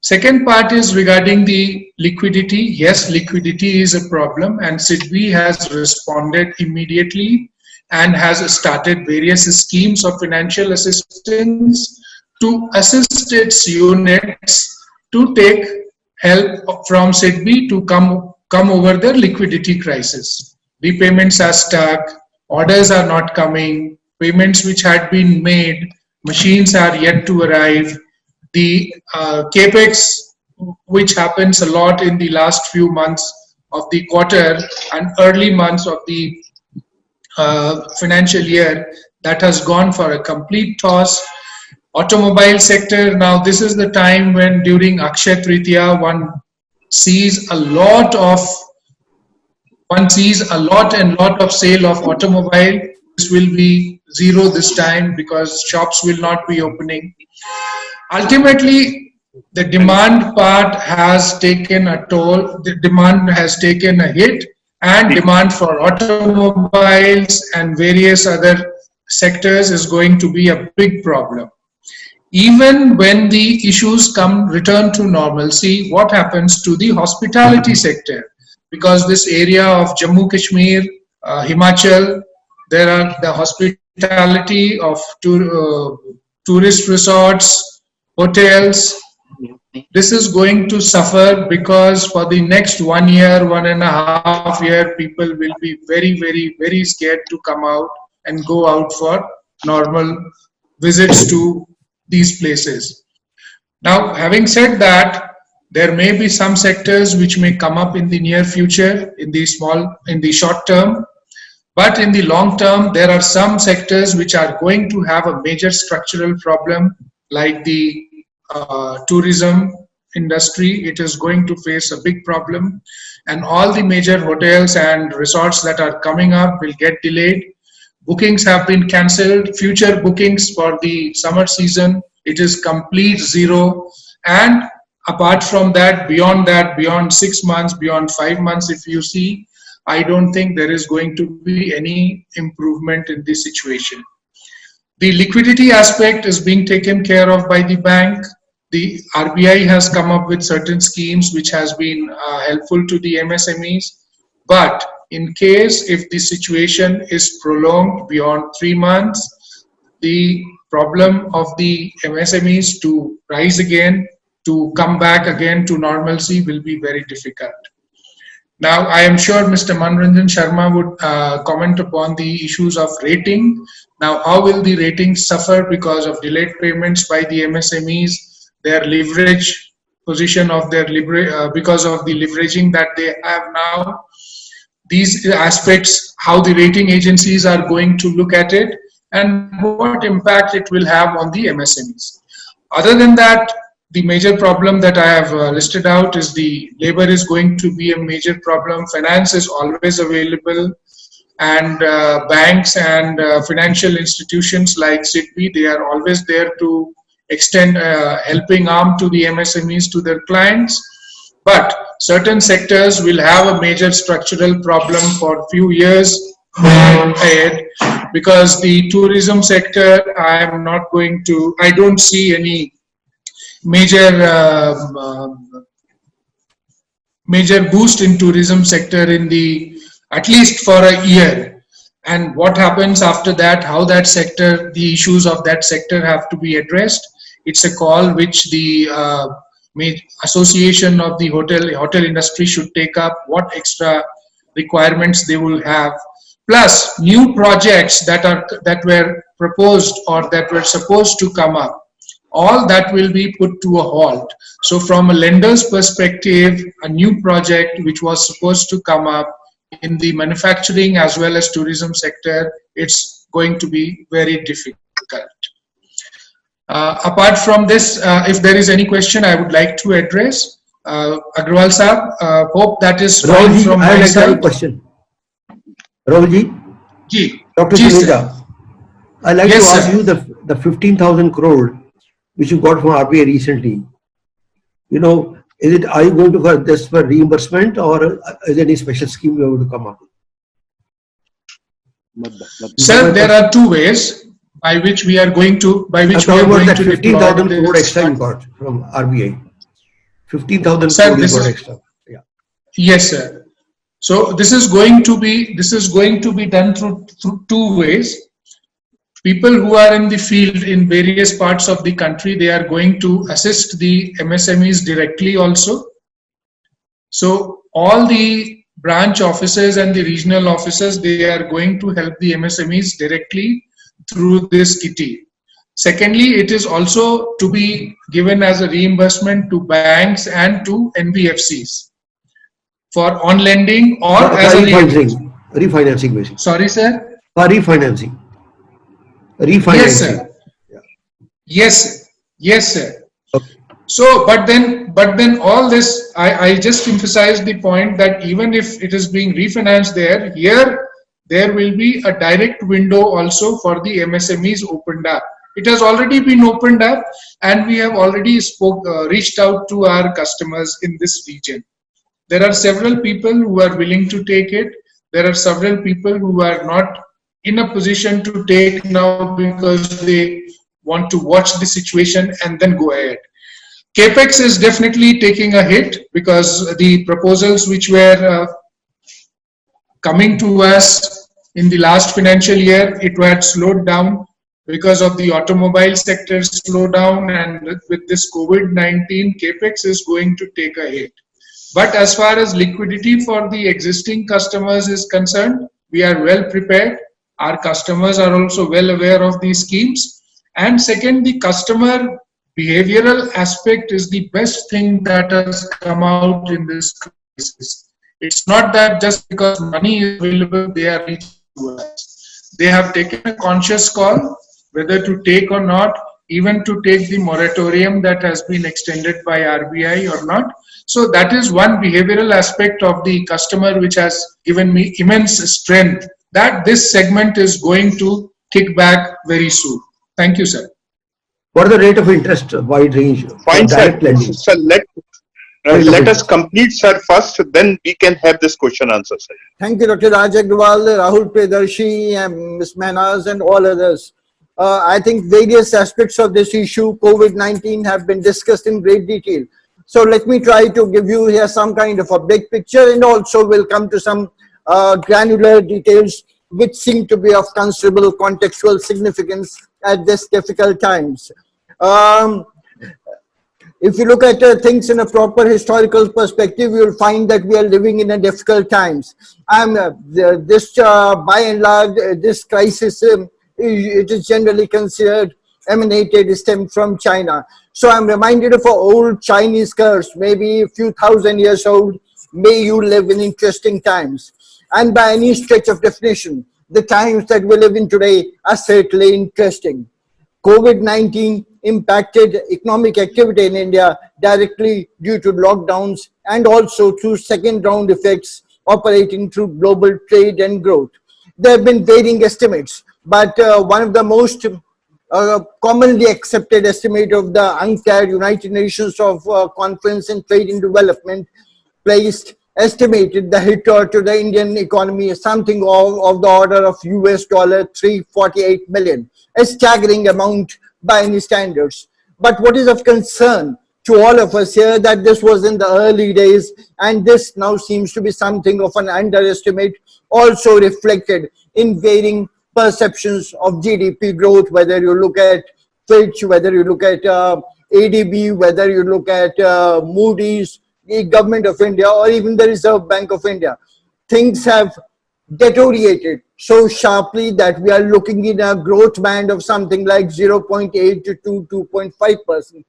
Second part is regarding the liquidity. Yes, liquidity is a problem, and SIDBI has responded immediately and has started various schemes of financial assistance to assist its units to take help from SIDBI to come over the liquidity crisis. Repayments are stuck, orders are not coming, payments which had been made, machines are yet to arrive. The capex, which happens a lot in the last few months of the quarter and early months of the financial year, that has gone for a complete toss. Automobile sector, now this is the time when during Akshaya Tritiya one sees a lot of sale of automobile. This will be zero this time because shops will not be opening. Ultimately, the demand part has taken a toll, the demand has taken a hit, and demand for automobiles and various other sectors is going to be a big problem. Even when the issues return to normalcy, what happens to the hospitality sector? Because this area of Jammu Kashmir, Himachal, there are the hospitality of tourist resorts, hotels. This is going to suffer because for the next 1 year, 1.5 years, people will be very, very, very scared to come out and go out for normal visits to these places. Now, having said that, there may be some sectors which may come up in the near future, in the short term, but in the long term, there are some sectors which are going to have a major structural problem, like the tourism industry. It is going to face a big problem, and all the major hotels and resorts that are coming up will get delayed. Bookings have been cancelled. Future bookings for the summer season, it is complete zero. And apart from that, beyond 6 months, beyond 5 months, if you see, I don't think there is going to be any improvement in this situation. The liquidity aspect is being taken care of by the bank. The RBI has come up with certain schemes which has been helpful to the MSMEs. But in case if the situation is prolonged beyond 3 months, the problem of the MSMEs to rise again, to come back again to normalcy will be very difficult. Now, I am sure Mr. Manoranjan Sharma would comment upon the issues of rating. Now, how will the ratings suffer because of delayed payments by the MSMEs, their leverage position of their because of the leveraging that they have now? These aspects, how the rating agencies are going to look at it, and what impact it will have on the MSMEs. Other than that, the major problem that I have listed out is the labor is going to be a major problem. Finance is always available, and banks and financial institutions like SIDBI, they are always there to extend helping arm to the MSMEs, to their clients. But certain sectors will have a major structural problem for a few years ahead, because the tourism sector, I don't see any major boost in tourism sector at least for a year. and what happens after that, how that sector, the issues of that sector have to be addressed. It's a call which the association of the hotel industry should take up, what extra requirements they will have, plus new projects that were proposed or that were supposed to come up. All that will be put to a halt. So from a lender's perspective, a new project which was supposed to come up in the manufacturing as well as tourism sector, it's going to be very difficult. Apart from this, if there is any question I would like to address, Agrawal Sahab, hope that is fine Rahulji, from I my would like to have a side. question. Rahulji, Ji, Dr. ji, sir. Suneeta, I'd like Yes, to ask sir. you the 15,000 crore which you got from RBI recently. You know, are you going to for this for reimbursement, or is there any special scheme you are going to come up with? Sir, there are two ways by which we are going to, I'm talking about that 15,000 crore this extra you fund. got from RBI. 15,000 Sir, crore you this got is- extra. Yeah. Yes, sir. So this is going to be done through two ways. People who are in the field in various parts of the country, they are going to assist the MSMEs directly also. So all the branch officers and the regional officers, they are going to help the MSMEs directly through this kitty. Secondly, it is also to be given as a reimbursement to banks and to NBFCs for on lending or For as a refinancing basically. Sorry, sir. For refinancing. Yes, sir. Yes, sir. Yes, sir. Okay. So, but then all this, I just emphasized the point that even if it is being refinanced there will be a direct window also for the MSMEs opened up. It has already been opened up, and we have already reached out to our customers in this region. There are several people who are willing to take it. There are several people who are not in a position to take now because they want to watch the situation and then go ahead. Capex is definitely taking a hit because the proposals which were coming to us in the last financial year, it had slowed down because of the automobile sector slowdown, and with this COVID-19, Capex is going to take a hit. But as far as liquidity for the existing customers is concerned, we are well prepared. Our customers are also well aware of these schemes. And second, the customer behavioral aspect is the best thing that has come out in this crisis. It's not that just because money is available, they are reaching to us. They have taken a conscious call whether to take or not, even to take the moratorium that has been extended by RBI or not. So that is one behavioral aspect of the customer which has given me immense strength that this segment is going to kick back very soon. Thank you, sir. What is the rate of interest, wide range? Fine, sir. Direct lending. Sir, let us complete, sir, first, then we can have this question answer, sir. Thank you, Dr. Raj Agrawal, Rahul Priyadarshi, and Ms. Mehnaz, and all others. I think various aspects of this issue, COVID-19, have been discussed in great detail. So let me try to give you here some kind of a big picture, and also we'll come to some granular details which seem to be of considerable contextual significance at this difficult times. If you look at things in a proper historical perspective, you will find that we are living in a difficult times. By and large, this crisis, it is generally considered stemmed from China. So I'm reminded of an old Chinese curse, maybe a few thousand years old, may you live in interesting times. And by any stretch of definition, the times that we live in today are certainly interesting. COVID-19 impacted economic activity in India directly due to lockdowns and also through second round effects operating through global trade and growth. There have been varying estimates, but one of the most commonly accepted estimate of the UNCTAD, United Nations of Conference on Trade and Development, estimated the hit to the Indian economy is something of the order of US $348 million, a staggering amount by any standards. But what is of concern to all of us here that this was in the early days, and this now seems to be something of an underestimate, also reflected in varying perceptions of GDP growth, whether you look at Fitch, whether you look at ADB, whether you look at Moody's, the Government of India, or even the Reserve Bank of India. Things have deteriorated so sharply that we are looking in a growth band of something like 0.8 to 2.5%.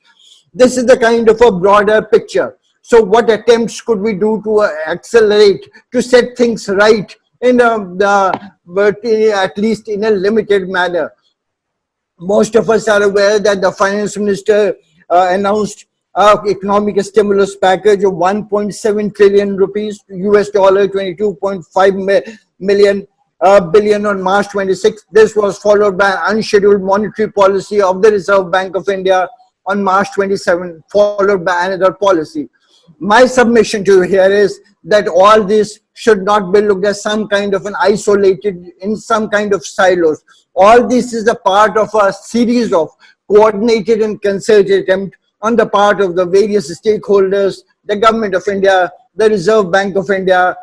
This is the kind of a broader picture. So what attempts could we do to accelerate, to set things right in at least in a limited manner? Most of us are aware that the finance minister announced economic stimulus package of 1.7 trillion rupees, US dollar 22.5 billion on March 26th. This was followed by unscheduled monetary policy of the Reserve Bank of India on March 27, followed by another policy. My submission to you here is that all this should not be looked at some kind of an isolated, in some kind of silos. All this is a part of a series of coordinated and concerted attempt on the part of the various stakeholders, the Government of India, the Reserve Bank of India,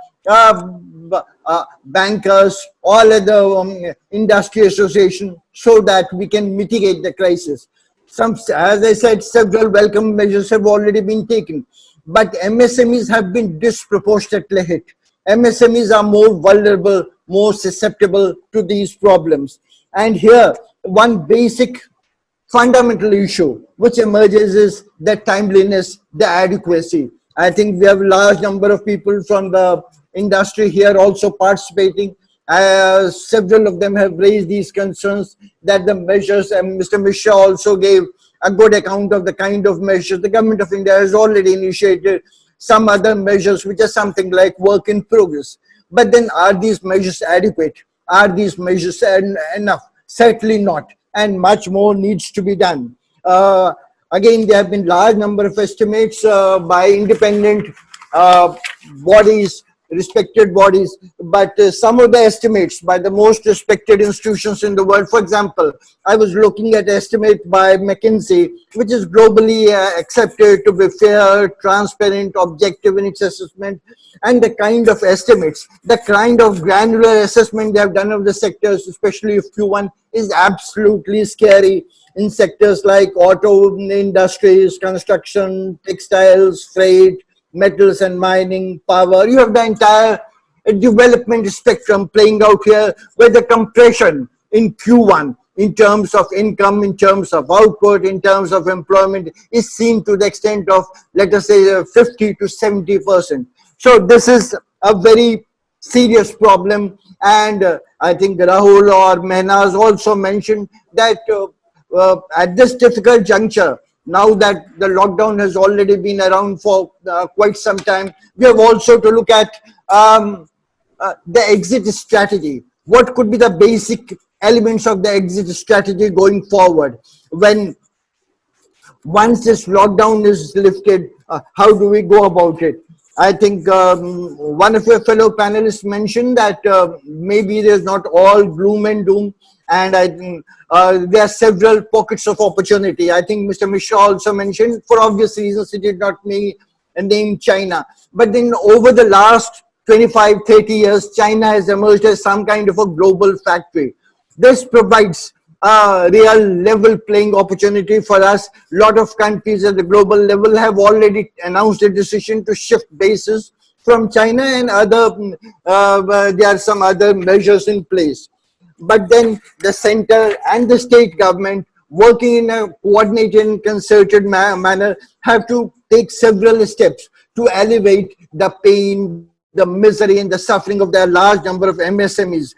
bankers, all other industry associations, so that we can mitigate the crisis. As I said, several welcome measures have already been taken, but MSMEs have been disproportionately hit. MSMEs are more vulnerable, more susceptible to these problems. And here, one basic fundamental issue which emerges is the timeliness, the adequacy. I think we have a large number of people from the industry here also participating. Several of them have raised these concerns that the measures, and Mr. Mishra also gave a good account of the kind of measures the Government of India has already initiated, some other measures which are something like work in progress. But then, are these measures adequate? Are these measures enough? Certainly not, and much more needs to be done. Again, there have been large number of estimates by independent bodies, respected bodies, but some of the estimates by the most respected institutions in the world. For example, I was looking at estimate by McKinsey, which is globally accepted to be fair, transparent, objective in its assessment, and the kind of estimates, the kind of granular assessment they have done of the sectors, especially if Q1, is absolutely scary in sectors like auto industries, construction, textiles, freight, metals and mining, power. You have the entire development spectrum playing out here, where the compression in Q1 in terms of income, in terms of output, in terms of employment is seen to the extent of, let us say, 50 to 70%. So this is a very serious problem, and I think Rahul or Mehnaz also mentioned that at this difficult juncture, now that the lockdown has already been around for quite some time, we have also to look at the exit strategy. What could be the basic elements of the exit strategy going forward? Once this lockdown is lifted, how do we go about it? I think one of your fellow panelists mentioned that maybe there's not all gloom and doom, and I think there are several pockets of opportunity. I think Mr. Mishra also mentioned, for obvious reasons, he did not name China. But then over the last 25, 30 years, China has emerged as some kind of a global factory. This provides a real level playing opportunity for us. A lot of countries at the global level have already announced a decision to shift bases from China, and there are some other measures in place. But then the center and the state government, working in a coordinated and concerted manner, have to take several steps to alleviate the pain, the misery and the suffering of their large number of MSMEs.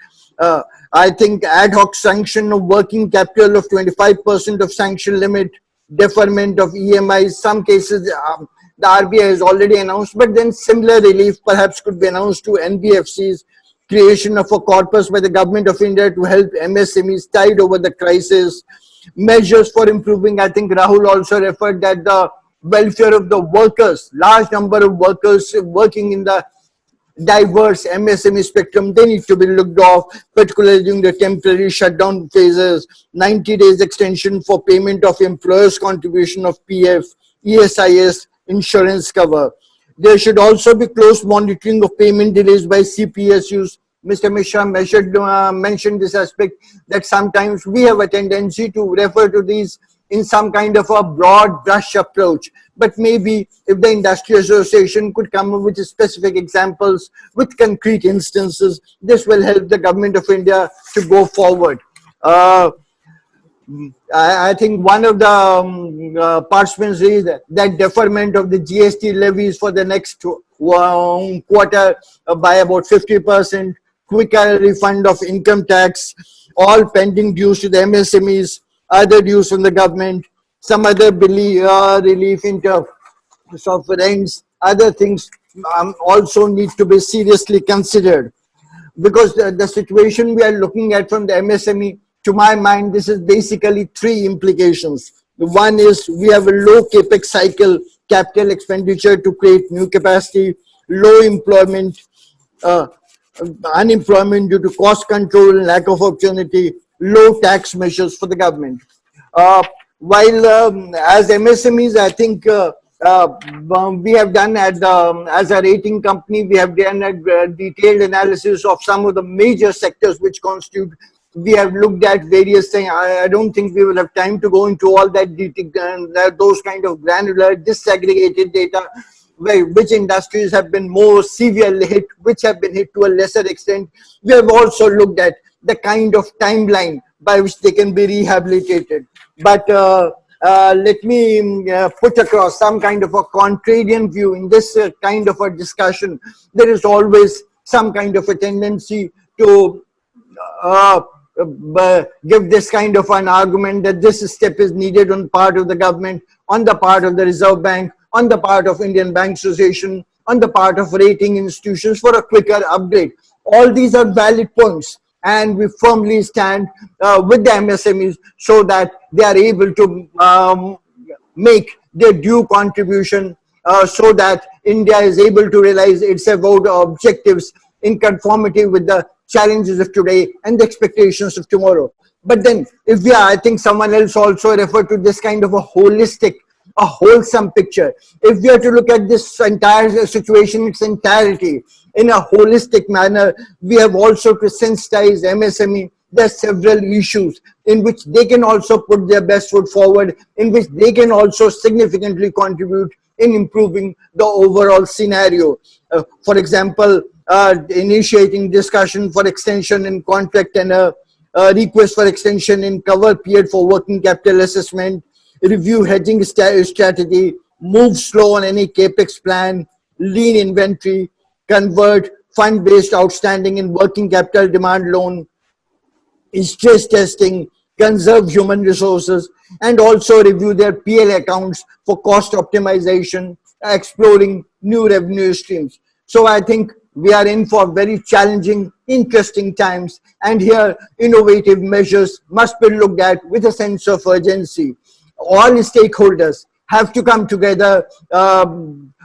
I think ad hoc sanction of working capital of 25% of sanction limit, deferment of EMIs, some cases the RBI has already announced, but then similar relief perhaps could be announced to NBFCs, creation of a corpus by the Government of India to help MSMEs tide over the crisis, measures for improving. I think Rahul also referred that the welfare of the workers, large number of workers working in the diverse MSME spectrum, they need to be looked off, particularly during the temporary shutdown phases, 90 days extension for payment of employers' contribution of PF, ESIS, insurance cover. There should also be close monitoring of payment delays by CPSUs, Mr. Mishra mentioned this aspect, that sometimes we have a tendency to refer to these in some kind of a broad brush approach. But maybe if the industry association could come up with specific examples, with concrete instances, this will help the government of India to go forward. I think one of the participants is that deferment of the GST levies for the next quarter by about 50%, quicker refund of income tax, all pending dues to the MSMEs, other dues from the government, some other relief in terms of rents, other things also need to be seriously considered. Because the situation we are looking at from the MSME, to my mind, this is basically three implications. The one is we have a low capex cycle, capital expenditure to create new capacity, low employment, unemployment due to cost control, lack of opportunity, low tax measures for the government. While as MSMEs, I think we have done as a rating company, we have done a detailed analysis of some of the major sectors which constitute. We have looked at various things. I don't think we will have time to go into all that detail, those kind of granular, disaggregated data, which industries have been more severely hit, which have been hit to a lesser extent. We have also looked at the kind of timeline by which they can be rehabilitated. But let me put across some kind of a contrarian view in this kind of a discussion. There is always some kind of a tendency to give this kind of an argument that this step is needed on part of the government, on the part of the Reserve Bank, on the part of Indian Bank Association, on the part of rating institutions for a quicker upgrade. All these are valid points, and we firmly stand with the MSMEs so that they are able to make their due contribution so that India is able to realize its objectives in conformity with the challenges of today and the expectations of tomorrow. But then, if we are, I think someone else also referred to this kind of a holistic, a wholesome picture. If we are to look at this entire situation, its entirety, in a holistic manner, we have also to sensitize MSME. There are several issues in which they can also put their best foot forward, in which they can also significantly contribute in improving the overall scenario. For example, initiating discussion for extension in contract and a request for extension in cover period for working capital assessment, review hedging strategy, move slow on any capex plan, lean inventory, convert fund-based outstanding in working capital demand loan, stress testing, conserve human resources, and also review their PL accounts for cost optimization, exploring new revenue streams. So I think we are in for very challenging, interesting times, and here innovative measures must be looked at with a sense of urgency. All stakeholders have to come together,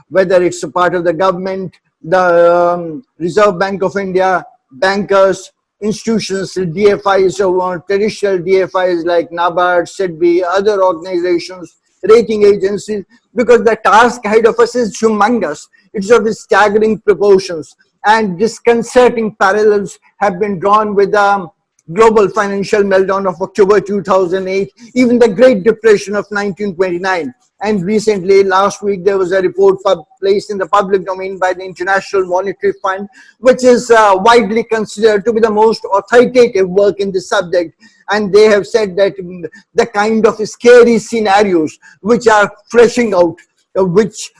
whether it's a part of the government, the Reserve Bank of India, bankers, institutions, DFIs, or traditional DFIs like NABARD, SEDBI, other organizations, rating agencies, because the task ahead of us is humongous. It's of staggering proportions, and disconcerting parallels have been drawn with the global financial meltdown of October 2008, even the Great Depression of 1929. And recently, last week, there was a report placed in the public domain by the International Monetary Fund, which is widely considered to be the most authoritative work in this subject. And they have said that the kind of scary scenarios which are fleshing out, which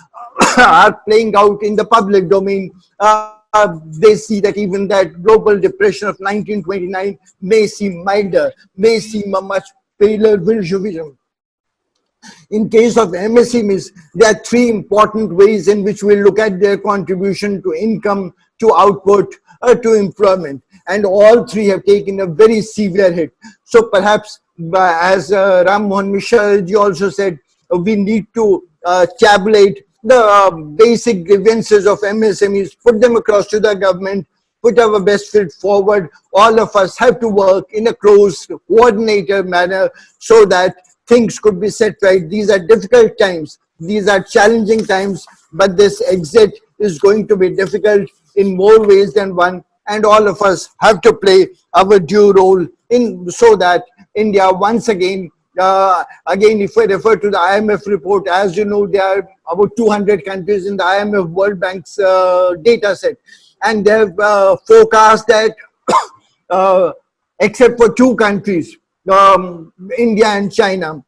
are playing out in the public domain, they see that even that global depression of 1929 may seem milder, may seem a much paler vision. In case of MSMEs, there are three important ways in which we look at their contribution to income, to output, to employment, and all three have taken a very severe hit. So perhaps, as Ram Mohan Mishra ji also said, we need to tabulate the basic grievances of MSMEs, put them across to the government, put our best foot forward. All of us have to work in a close, coordinated manner so that things could be set right. These are difficult times. These are challenging times, but this exit is going to be difficult in more ways than one. and all of us have to play our due role in so that India once again, if I refer to the IMF report, as you know, there are about 200 countries in the IMF World Bank's data set, and they have forecast that except for two countries, India and China,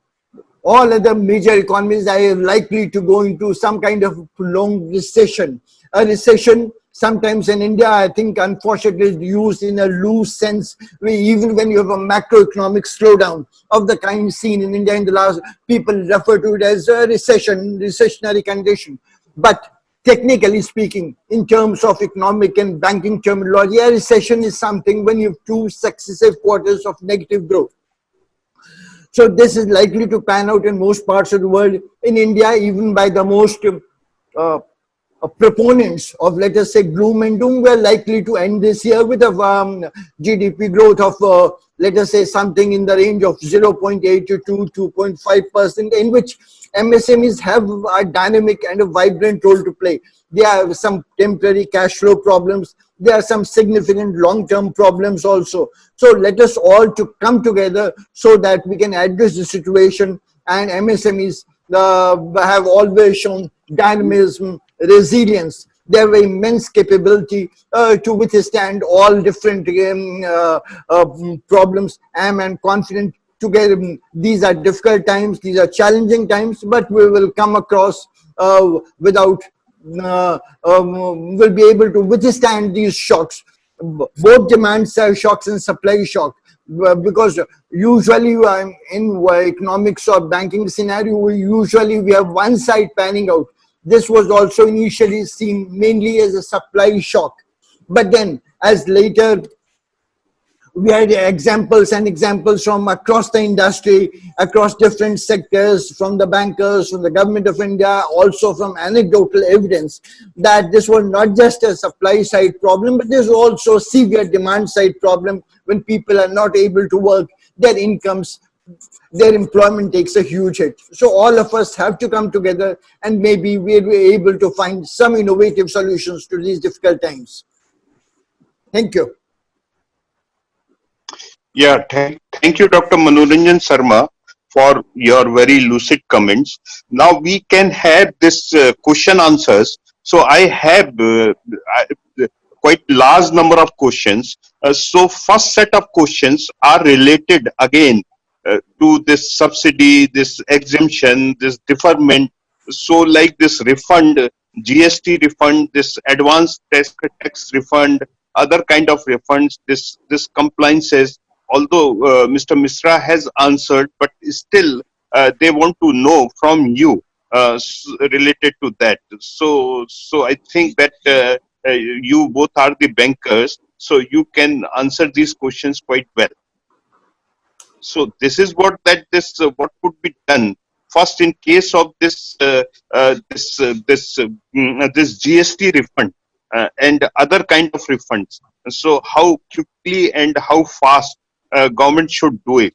all other major economies are likely to go into some kind of prolonged recession. A recession, sometimes in India, I think unfortunately is used in a loose sense, even when you have a macroeconomic slowdown of the kind seen in India in the last, people refer to it as a recession, recessionary condition. But technically speaking, in terms of economic and banking terminology, a recession is something when you have two successive quarters of negative growth. So this is likely to pan out in most parts of the world. In India, even by the most proponents of, let us say, gloom and doom, we're likely to end this year with a GDP growth of, let us say, something in the range of 0.8 to 2.5%, in which MSMEs have a dynamic and a vibrant role to play. There are some temporary cash flow problems. There are some significant long-term problems also. So let us all to come together so that we can address the situation, and MSMEs have always shown dynamism, resilience. They have immense capability to withstand all different problems. I am confident together. These are difficult times, these are challenging times, but we will come across will be able to withstand these shocks, both demand side shocks and supply shock, because usually in economics or banking scenario, we have one side panning out. This was also initially seen mainly as a supply shock, but then as later we had examples from across the industry, across different sectors, from the bankers, from the government of India, also from anecdotal evidence that this was not just a supply side problem, but there's also a severe demand side problem. When people are not able to work, their incomes, their employment takes a huge hit. So all of us have to come together, and maybe we'll be able to find some innovative solutions to these difficult times. Thank you. Yeah, thank you, Dr. Manoranjan Sharma, for your very lucid comments. Now we can have this question answers. So I have quite large number of questions. So first set of questions are related again to this subsidy, this exemption, this deferment. So like this refund, GST refund, this advanced tax refund, other kind of refunds, this compliances. Although Mr. Mishra has answered, but still they want to know from you related to that. So I think that you both are the bankers, so you can answer these questions quite well. So this is what could be done. First, in case of this GST refund and other kind of refunds. So how quickly and how fast government should do it?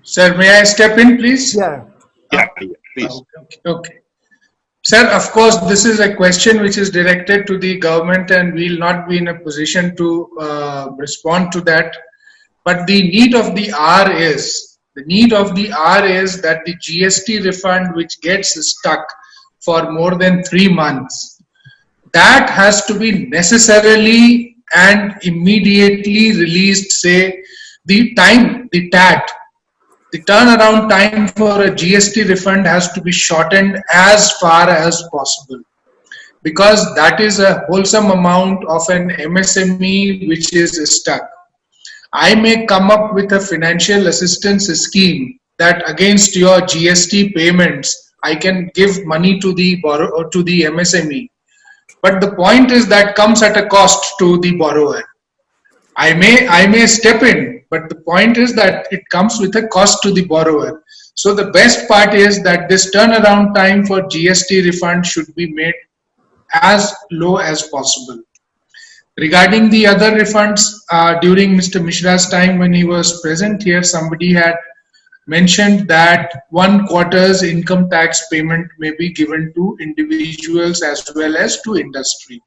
Sir, may I step in, please? Yeah. Yeah, please. Okay. Sir, of course, this is a question which is directed to the government, and we'll not be in a position to respond to that. But the need of the hour is that the GST refund which gets stuck for more than 3 months, that has to be necessarily and immediately released. Say the TAT, the turnaround time for a GST refund has to be shortened as far as possible, because that is a wholesome amount of an MSME which is stuck. I may come up with a financial assistance scheme that against your GST payments, I can give money to the MSME. But the point is that comes at a cost to the borrower. I may step in, but the point is that it comes with a cost to the borrower. So the best part is that this turnaround time for GST refund should be made as low as possible. Regarding the other refunds, during Mr. Mishra's time when he was present here, somebody had mentioned that 1 quarter's income tax payment may be given to individuals as well as to industry.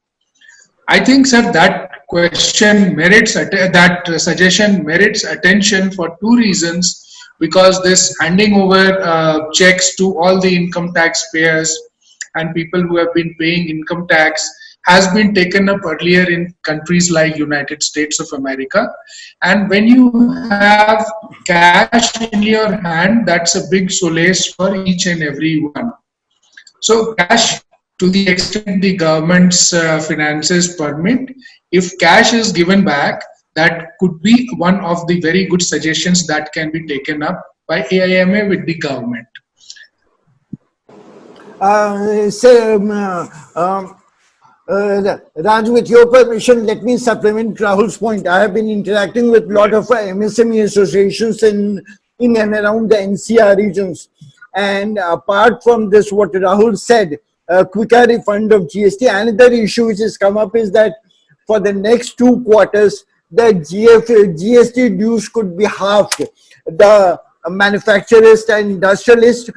I think, sir, that question merits that suggestion merits attention for two reasons. Because this handing over checks to all the income taxpayers and people who have been paying income tax has been taken up earlier in countries like United States of America. And when you have cash in your hand, that's a big solace for each and every one. So cash, to the extent the government's finances permit, if cash is given back, that could be one of the very good suggestions that can be taken up by AIMA with the government. Raj, with your permission, let me supplement Rahul's point. I have been interacting with a lot of MSME associations in and around the NCR regions. And apart from this, what Rahul said, quicker refund of GST, another issue which has come up is that for the next 2 quarters, the GST dues could be halved. The manufacturers and industrialists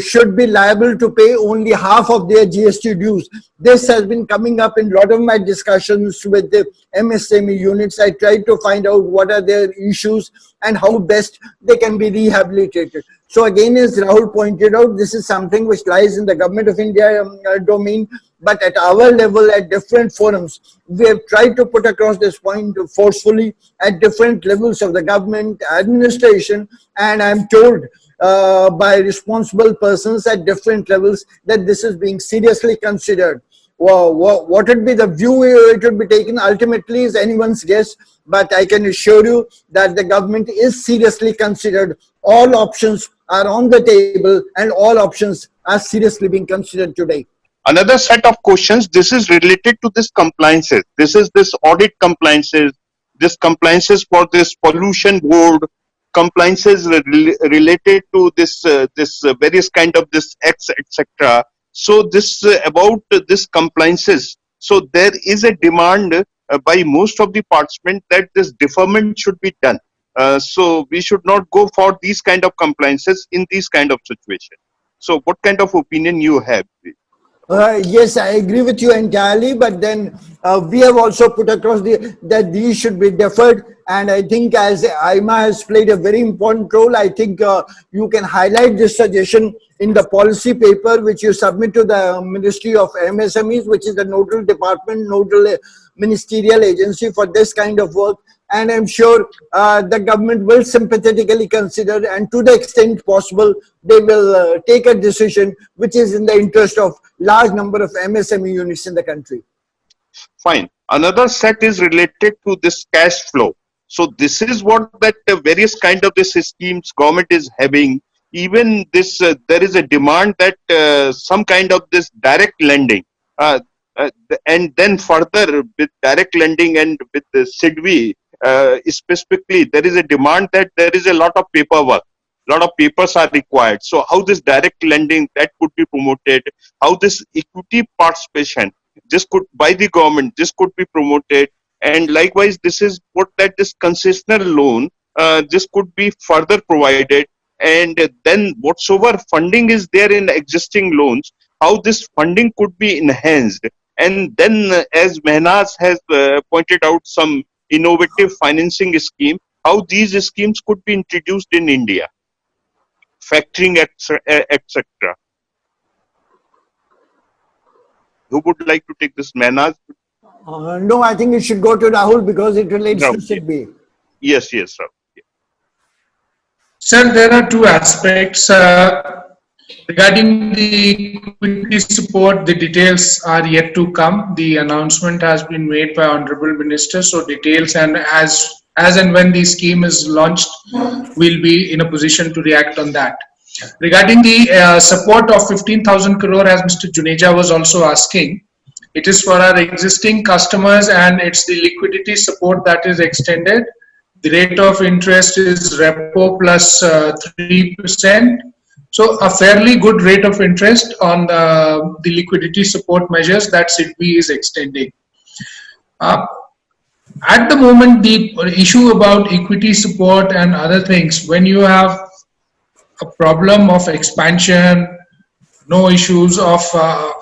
should be liable to pay only half of their GST dues. This has been coming up in a lot of my discussions with the MSME units. I tried to find out what are their issues and how best they can be rehabilitated. So again, as Rahul pointed out, this is something which lies in the Government of India domain, but at our level, at different forums, we have tried to put across this point forcefully at different levels of the government, administration, and I'm told by responsible persons at different levels that this is being seriously considered. Well, what would be the view it would be taken ultimately is anyone's guess, but I can assure you that the government is seriously considered. All options are on the table and all options are seriously being considered today. Another set of questions, this is related to this compliances. This is this audit compliances, this compliances for this pollution board, compliances related to this various kind of this X, etc. So this about this compliances. So there is a demand by most of the participants that this deferment should be done. So we should not go for these kind of compliances in these kind of situation. So what kind of opinion you have? Yes, I agree with you entirely, but then we have also put across that these should be deferred, and I think as AIMA has played a very important role, I think you can highlight this suggestion in the policy paper which you submit to the Ministry of MSMEs, which is the nodal department, nodal ministerial agency for this kind of work. And I'm sure the government will sympathetically consider, and to the extent possible, they will take a decision which is in the interest of large number of MSME units in the country. Fine. Another set is related to this cash flow. So this is what that various kind of this schemes government is having. Even this, there is a demand that some kind of this direct lending, and then further with direct lending and with the SIDBI, specifically, there is a demand that there is a lot of paperwork, lot of papers are required. So how this direct lending that could be promoted, how this equity participation, this could by the government, this could be promoted, and likewise this is what that this concessional loan, this could be further provided, and then whatsoever funding is there in existing loans, how this funding could be enhanced, and then as Mehnaz has pointed out some innovative financing scheme, how these schemes could be introduced in India, factoring, etc. Who would like to take this, Mehnaz? No, I think it should go to Rahul because it relates to SIDBI. Yes, yes, sir. Sir, there are two aspects. Regarding the equity support, the details are yet to come. The announcement has been made by Honorable Minister, so details and as and when the scheme is launched, we'll be in a position to react on that. Regarding the support of 15,000 crore, as Mr. Juneja was also asking, it is for our existing customers and it's the liquidity support that is extended. The rate of interest is repo plus 3%. So a fairly good rate of interest on the liquidity support measures that SIDBI is extending. At the moment, the issue about equity support and other things, when you have a problem of expansion, no issues of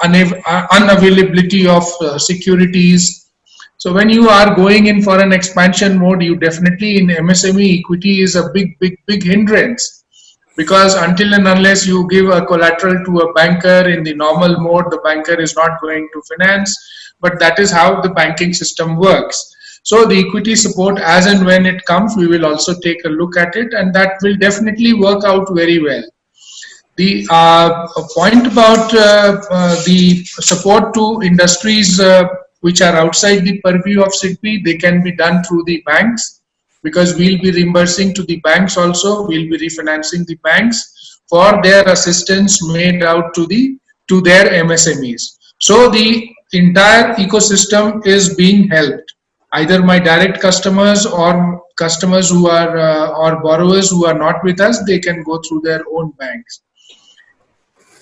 unavailability of securities. So when you are going in for an expansion mode, you definitely in MSME equity is a big hindrance, because until and unless you give a collateral to a banker in the normal mode, the banker is not going to finance. But that is how the banking system works. So the equity support, as and when it comes, we will also take a look at it, and that will definitely work out very well. The point about the support to industries which are outside the purview of SIDBI, they can be done through the banks, because we'll be reimbursing to the banks also. We'll be refinancing the banks for their assistance made out to their MSMEs. So the entire ecosystem is being helped. Either my direct customers or customers who are or borrowers who are not with us, they can go through their own banks.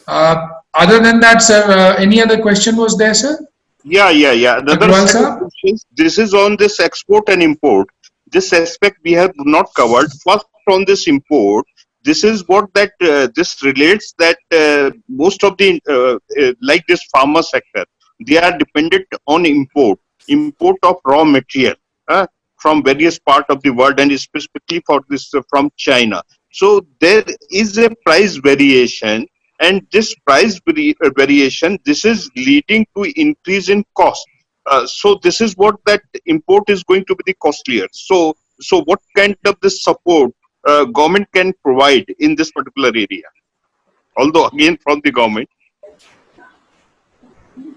Other than that, sir, any other question was there, sir? Yeah. Another set of questions. This is on this export and import. This aspect we have not covered. First, on this import, this is what that this relates that most of the like this pharma sector, they are dependent on import of raw material from various parts of the world, and specifically for this from China. So there is a price variation, and this price variation, this is leading to increase in cost. So this is what that import is going to be the costlier. So what kind of this support government can provide in this particular area? Although again from the government.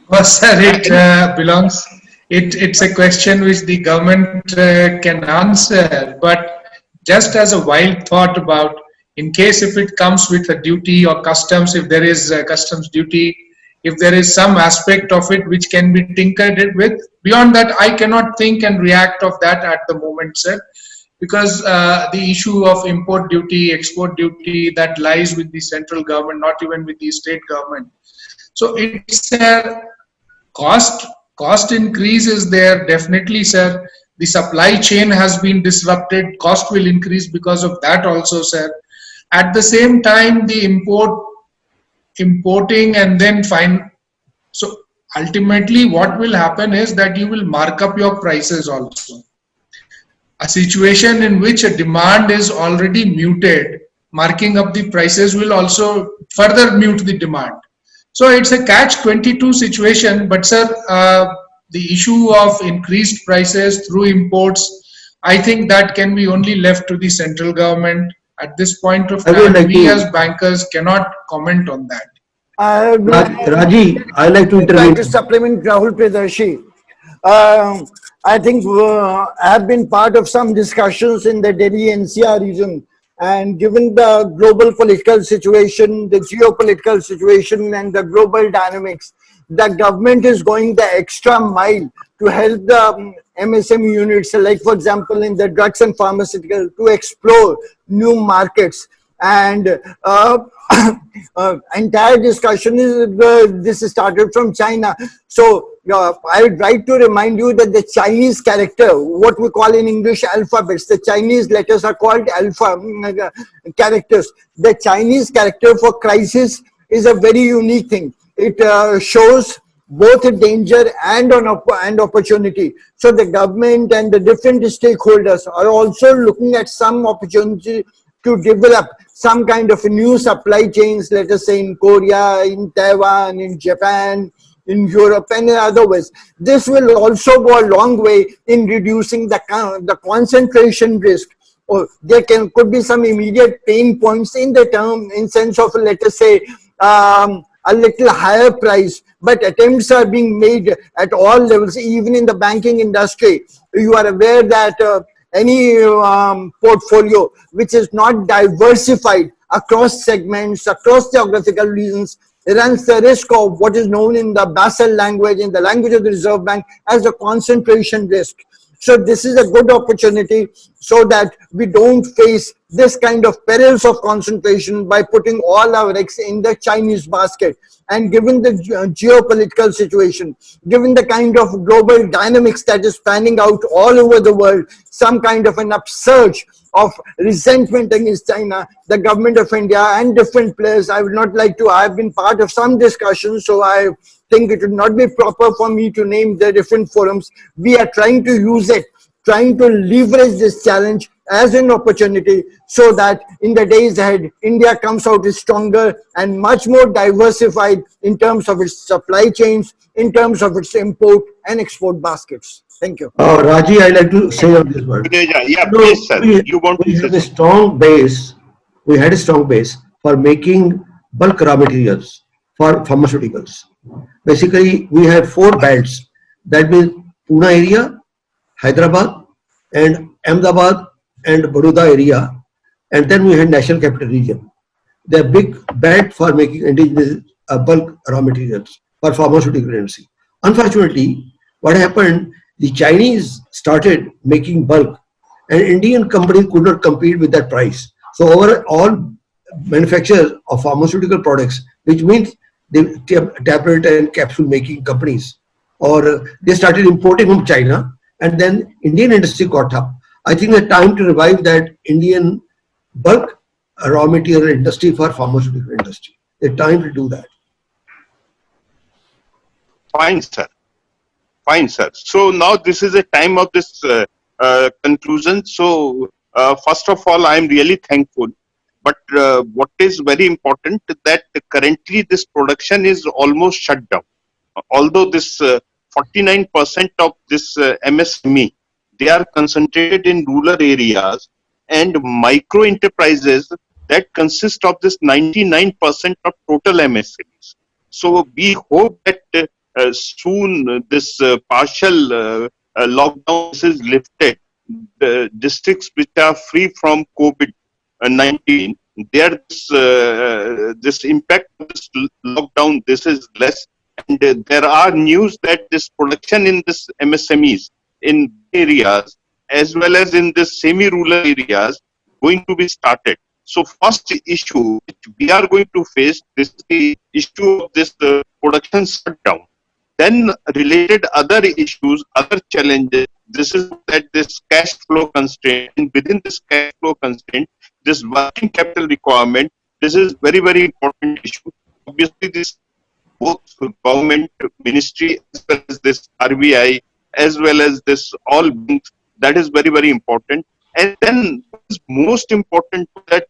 Well, sir, it belongs. It's a question which the government can answer, but just as a wild thought about, in case if it comes with a duty or customs, if there is a customs duty, if there is some aspect of it which can be tinkered with, beyond that I cannot think and react of that at the moment, sir, because the issue of import duty, export duty, that lies with the central government, not even with the state government. So it's a cost increase is there, definitely, sir. The supply chain has been disrupted, cost will increase because of that also, sir. At the same time, the importing and then so ultimately what will happen is that you will mark up your prices also. A situation in which a demand is already muted, marking up the prices will also further mute the demand. So it's a catch-22 situation, but sir, the issue of increased prices through imports, I think that can be only left to the central government. At this point of time, we as bankers cannot comment on that. Raji, I like to intervene. To supplement Rahul Priyadarshi. I think I have been part of some discussions in the Delhi NCR region, and given the global political situation, the geopolitical situation and the global dynamics, the government is going the extra mile to help the MSME units, like for example in the drugs and pharmaceutical, to explore new markets. And entire discussion is this started from China. So I would like to remind you that the Chinese character, what we call in English alphabets, the Chinese letters are called alpha characters. The Chinese character for crisis is a very unique thing. It shows both a danger and an opportunity. So the government and the different stakeholders are also looking at some opportunity to develop some kind of new supply chains, let us say in Korea, in Taiwan, in Japan, in Europe, and in other ways. This will also go a long way in reducing the concentration risk. Or there could be some immediate pain points in the term, in sense of, let us say, a little higher price, but attempts are being made at all levels, even in the banking industry. You are aware that any portfolio which is not diversified across segments, across geographical regions, runs the risk of what is known in the Basel language, in the language of the Reserve Bank, as a concentration risk. So this is a good opportunity so that we don't face this kind of perils of concentration by putting all our eggs in the Chinese basket. And given the geopolitical situation, given the kind of global dynamics that is panning out all over the world, some kind of an upsurge of resentment against China, the government of India and different players, I would not like to, I have been part of some discussions, so I think it would not be proper for me to name the different forums. We are trying to use it, trying to leverage this challenge as an opportunity so that in the days ahead, India comes out stronger and much more diversified in terms of its supply chains, in terms of its import and export baskets. Thank you. Raji, I like to say on this word. Juneja, yeah, No, please, sir. You want we to have say a strong base. We had a strong base for making bulk raw materials for pharmaceuticals. Basically, we have 4 belts. That means Pune area, Hyderabad, and Ahmedabad and Baroda area, and then we had National Capital Region. They are big belt for making indigenous bulk raw materials for pharmaceutical industry. Unfortunately, what happened? The Chinese started making bulk, and Indian companies could not compete with that price. So all manufacturers of pharmaceutical products, which means the tablet and capsule making companies, or they started importing from China, and then Indian industry caught up. I think the time to revive that Indian bulk raw material industry for pharmaceutical industry. The time to do that. fine, sir. Fine, sir. So now this is a time of this conclusion. So first of all, I am really thankful. But what is very important that currently this production is almost shut down. Although this 49% of this MSME, they are concentrated in rural areas, and micro enterprises that consist of this 99% of total MSMEs. So we hope that soon this partial lockdown is lifted. The districts which are free from COVID-19, there this impact of this lockdown, this is less. And there are news that this production in this MSMEs in areas as well as in the semi-rural areas going to be started. So first issue which we are going to face, this is the issue of this production shutdown. Then related other issues, other challenges, this is that this cash flow constraint, and within this cash flow constraint, this working capital requirement, this is very, very important issue. Obviously, this both government ministry as well as this RBI as well as this all banks, that is very, very important. And then most important that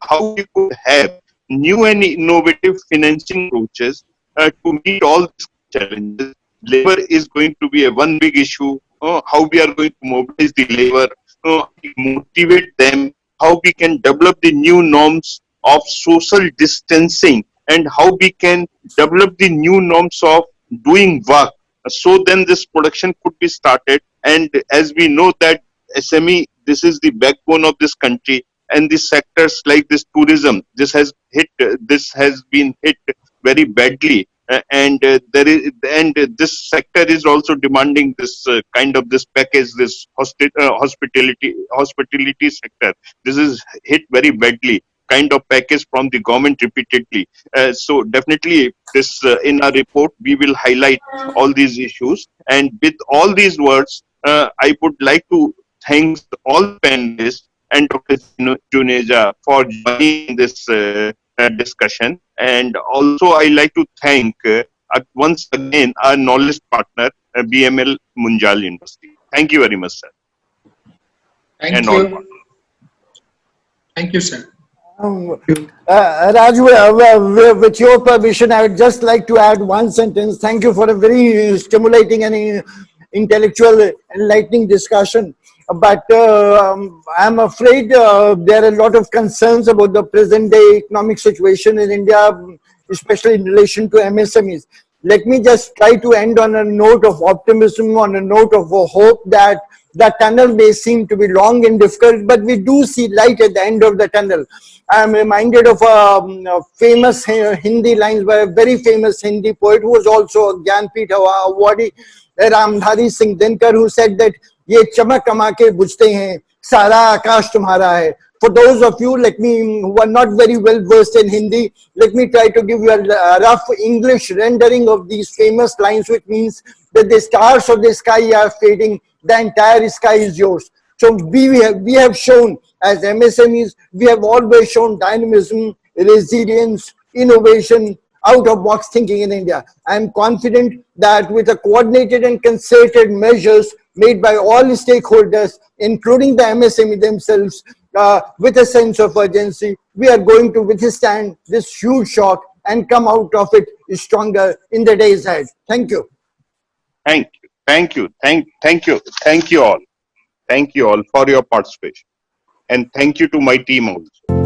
how we could have new and innovative financing approaches to meet all these challenges. Labor is going to be a one big issue. How we are going to mobilize the labor, motivate them, how we can develop the new norms of social distancing, and how we can develop the new norms of doing work. So then this production could be started. And as we know that SME, this is the backbone of this country, and the sectors like this tourism, this has been hit very badly. And this sector is also demanding this kind of this package, this hospitality sector. This is hit very badly, kind of package from the government repeatedly. So definitely this in our report we will highlight all these issues. And with all these words, I would like to thank all panelists and Dr. Juneja for joining this discussion. And also I like to thank once again our knowledge partner, BML Munjal University. Thank you very much, sir. Thank you. Thank you, sir. Raju, with your permission, I would just like to add one sentence. Thank you for a very stimulating and intellectual, enlightening discussion. But I'm afraid there are a lot of concerns about the present day economic situation in India, especially in relation to MSMEs. Let me just try to end on a note of optimism, on a note of hope that the tunnel may seem to be long and difficult, but we do see light at the end of the tunnel. I'm reminded of a famous Hindi lines by a very famous Hindi poet who was also a Gyanpith awardee, Ramdhari Singh Dinkar, who said that ये चमक कमा के बुझते हैं सारा आकाश तुम्हारा है. For those of you who are not very well versed in Hindi, let me try to give you a rough English rendering of these famous lines, which means that the stars of the sky are fading, the entire sky is yours. So we have shown as MSMEs, we have always shown dynamism, resilience, innovation, out-of-box thinking in India. I am confident that with a coordinated and concerted measures made by all stakeholders, including the MSME themselves, with a sense of urgency, we are going to withstand this huge shock and come out of it stronger in the days ahead. Thank you. Thank you. Thank you. Thank you. Thank you all. Thank you all for your participation. And thank you to my team also.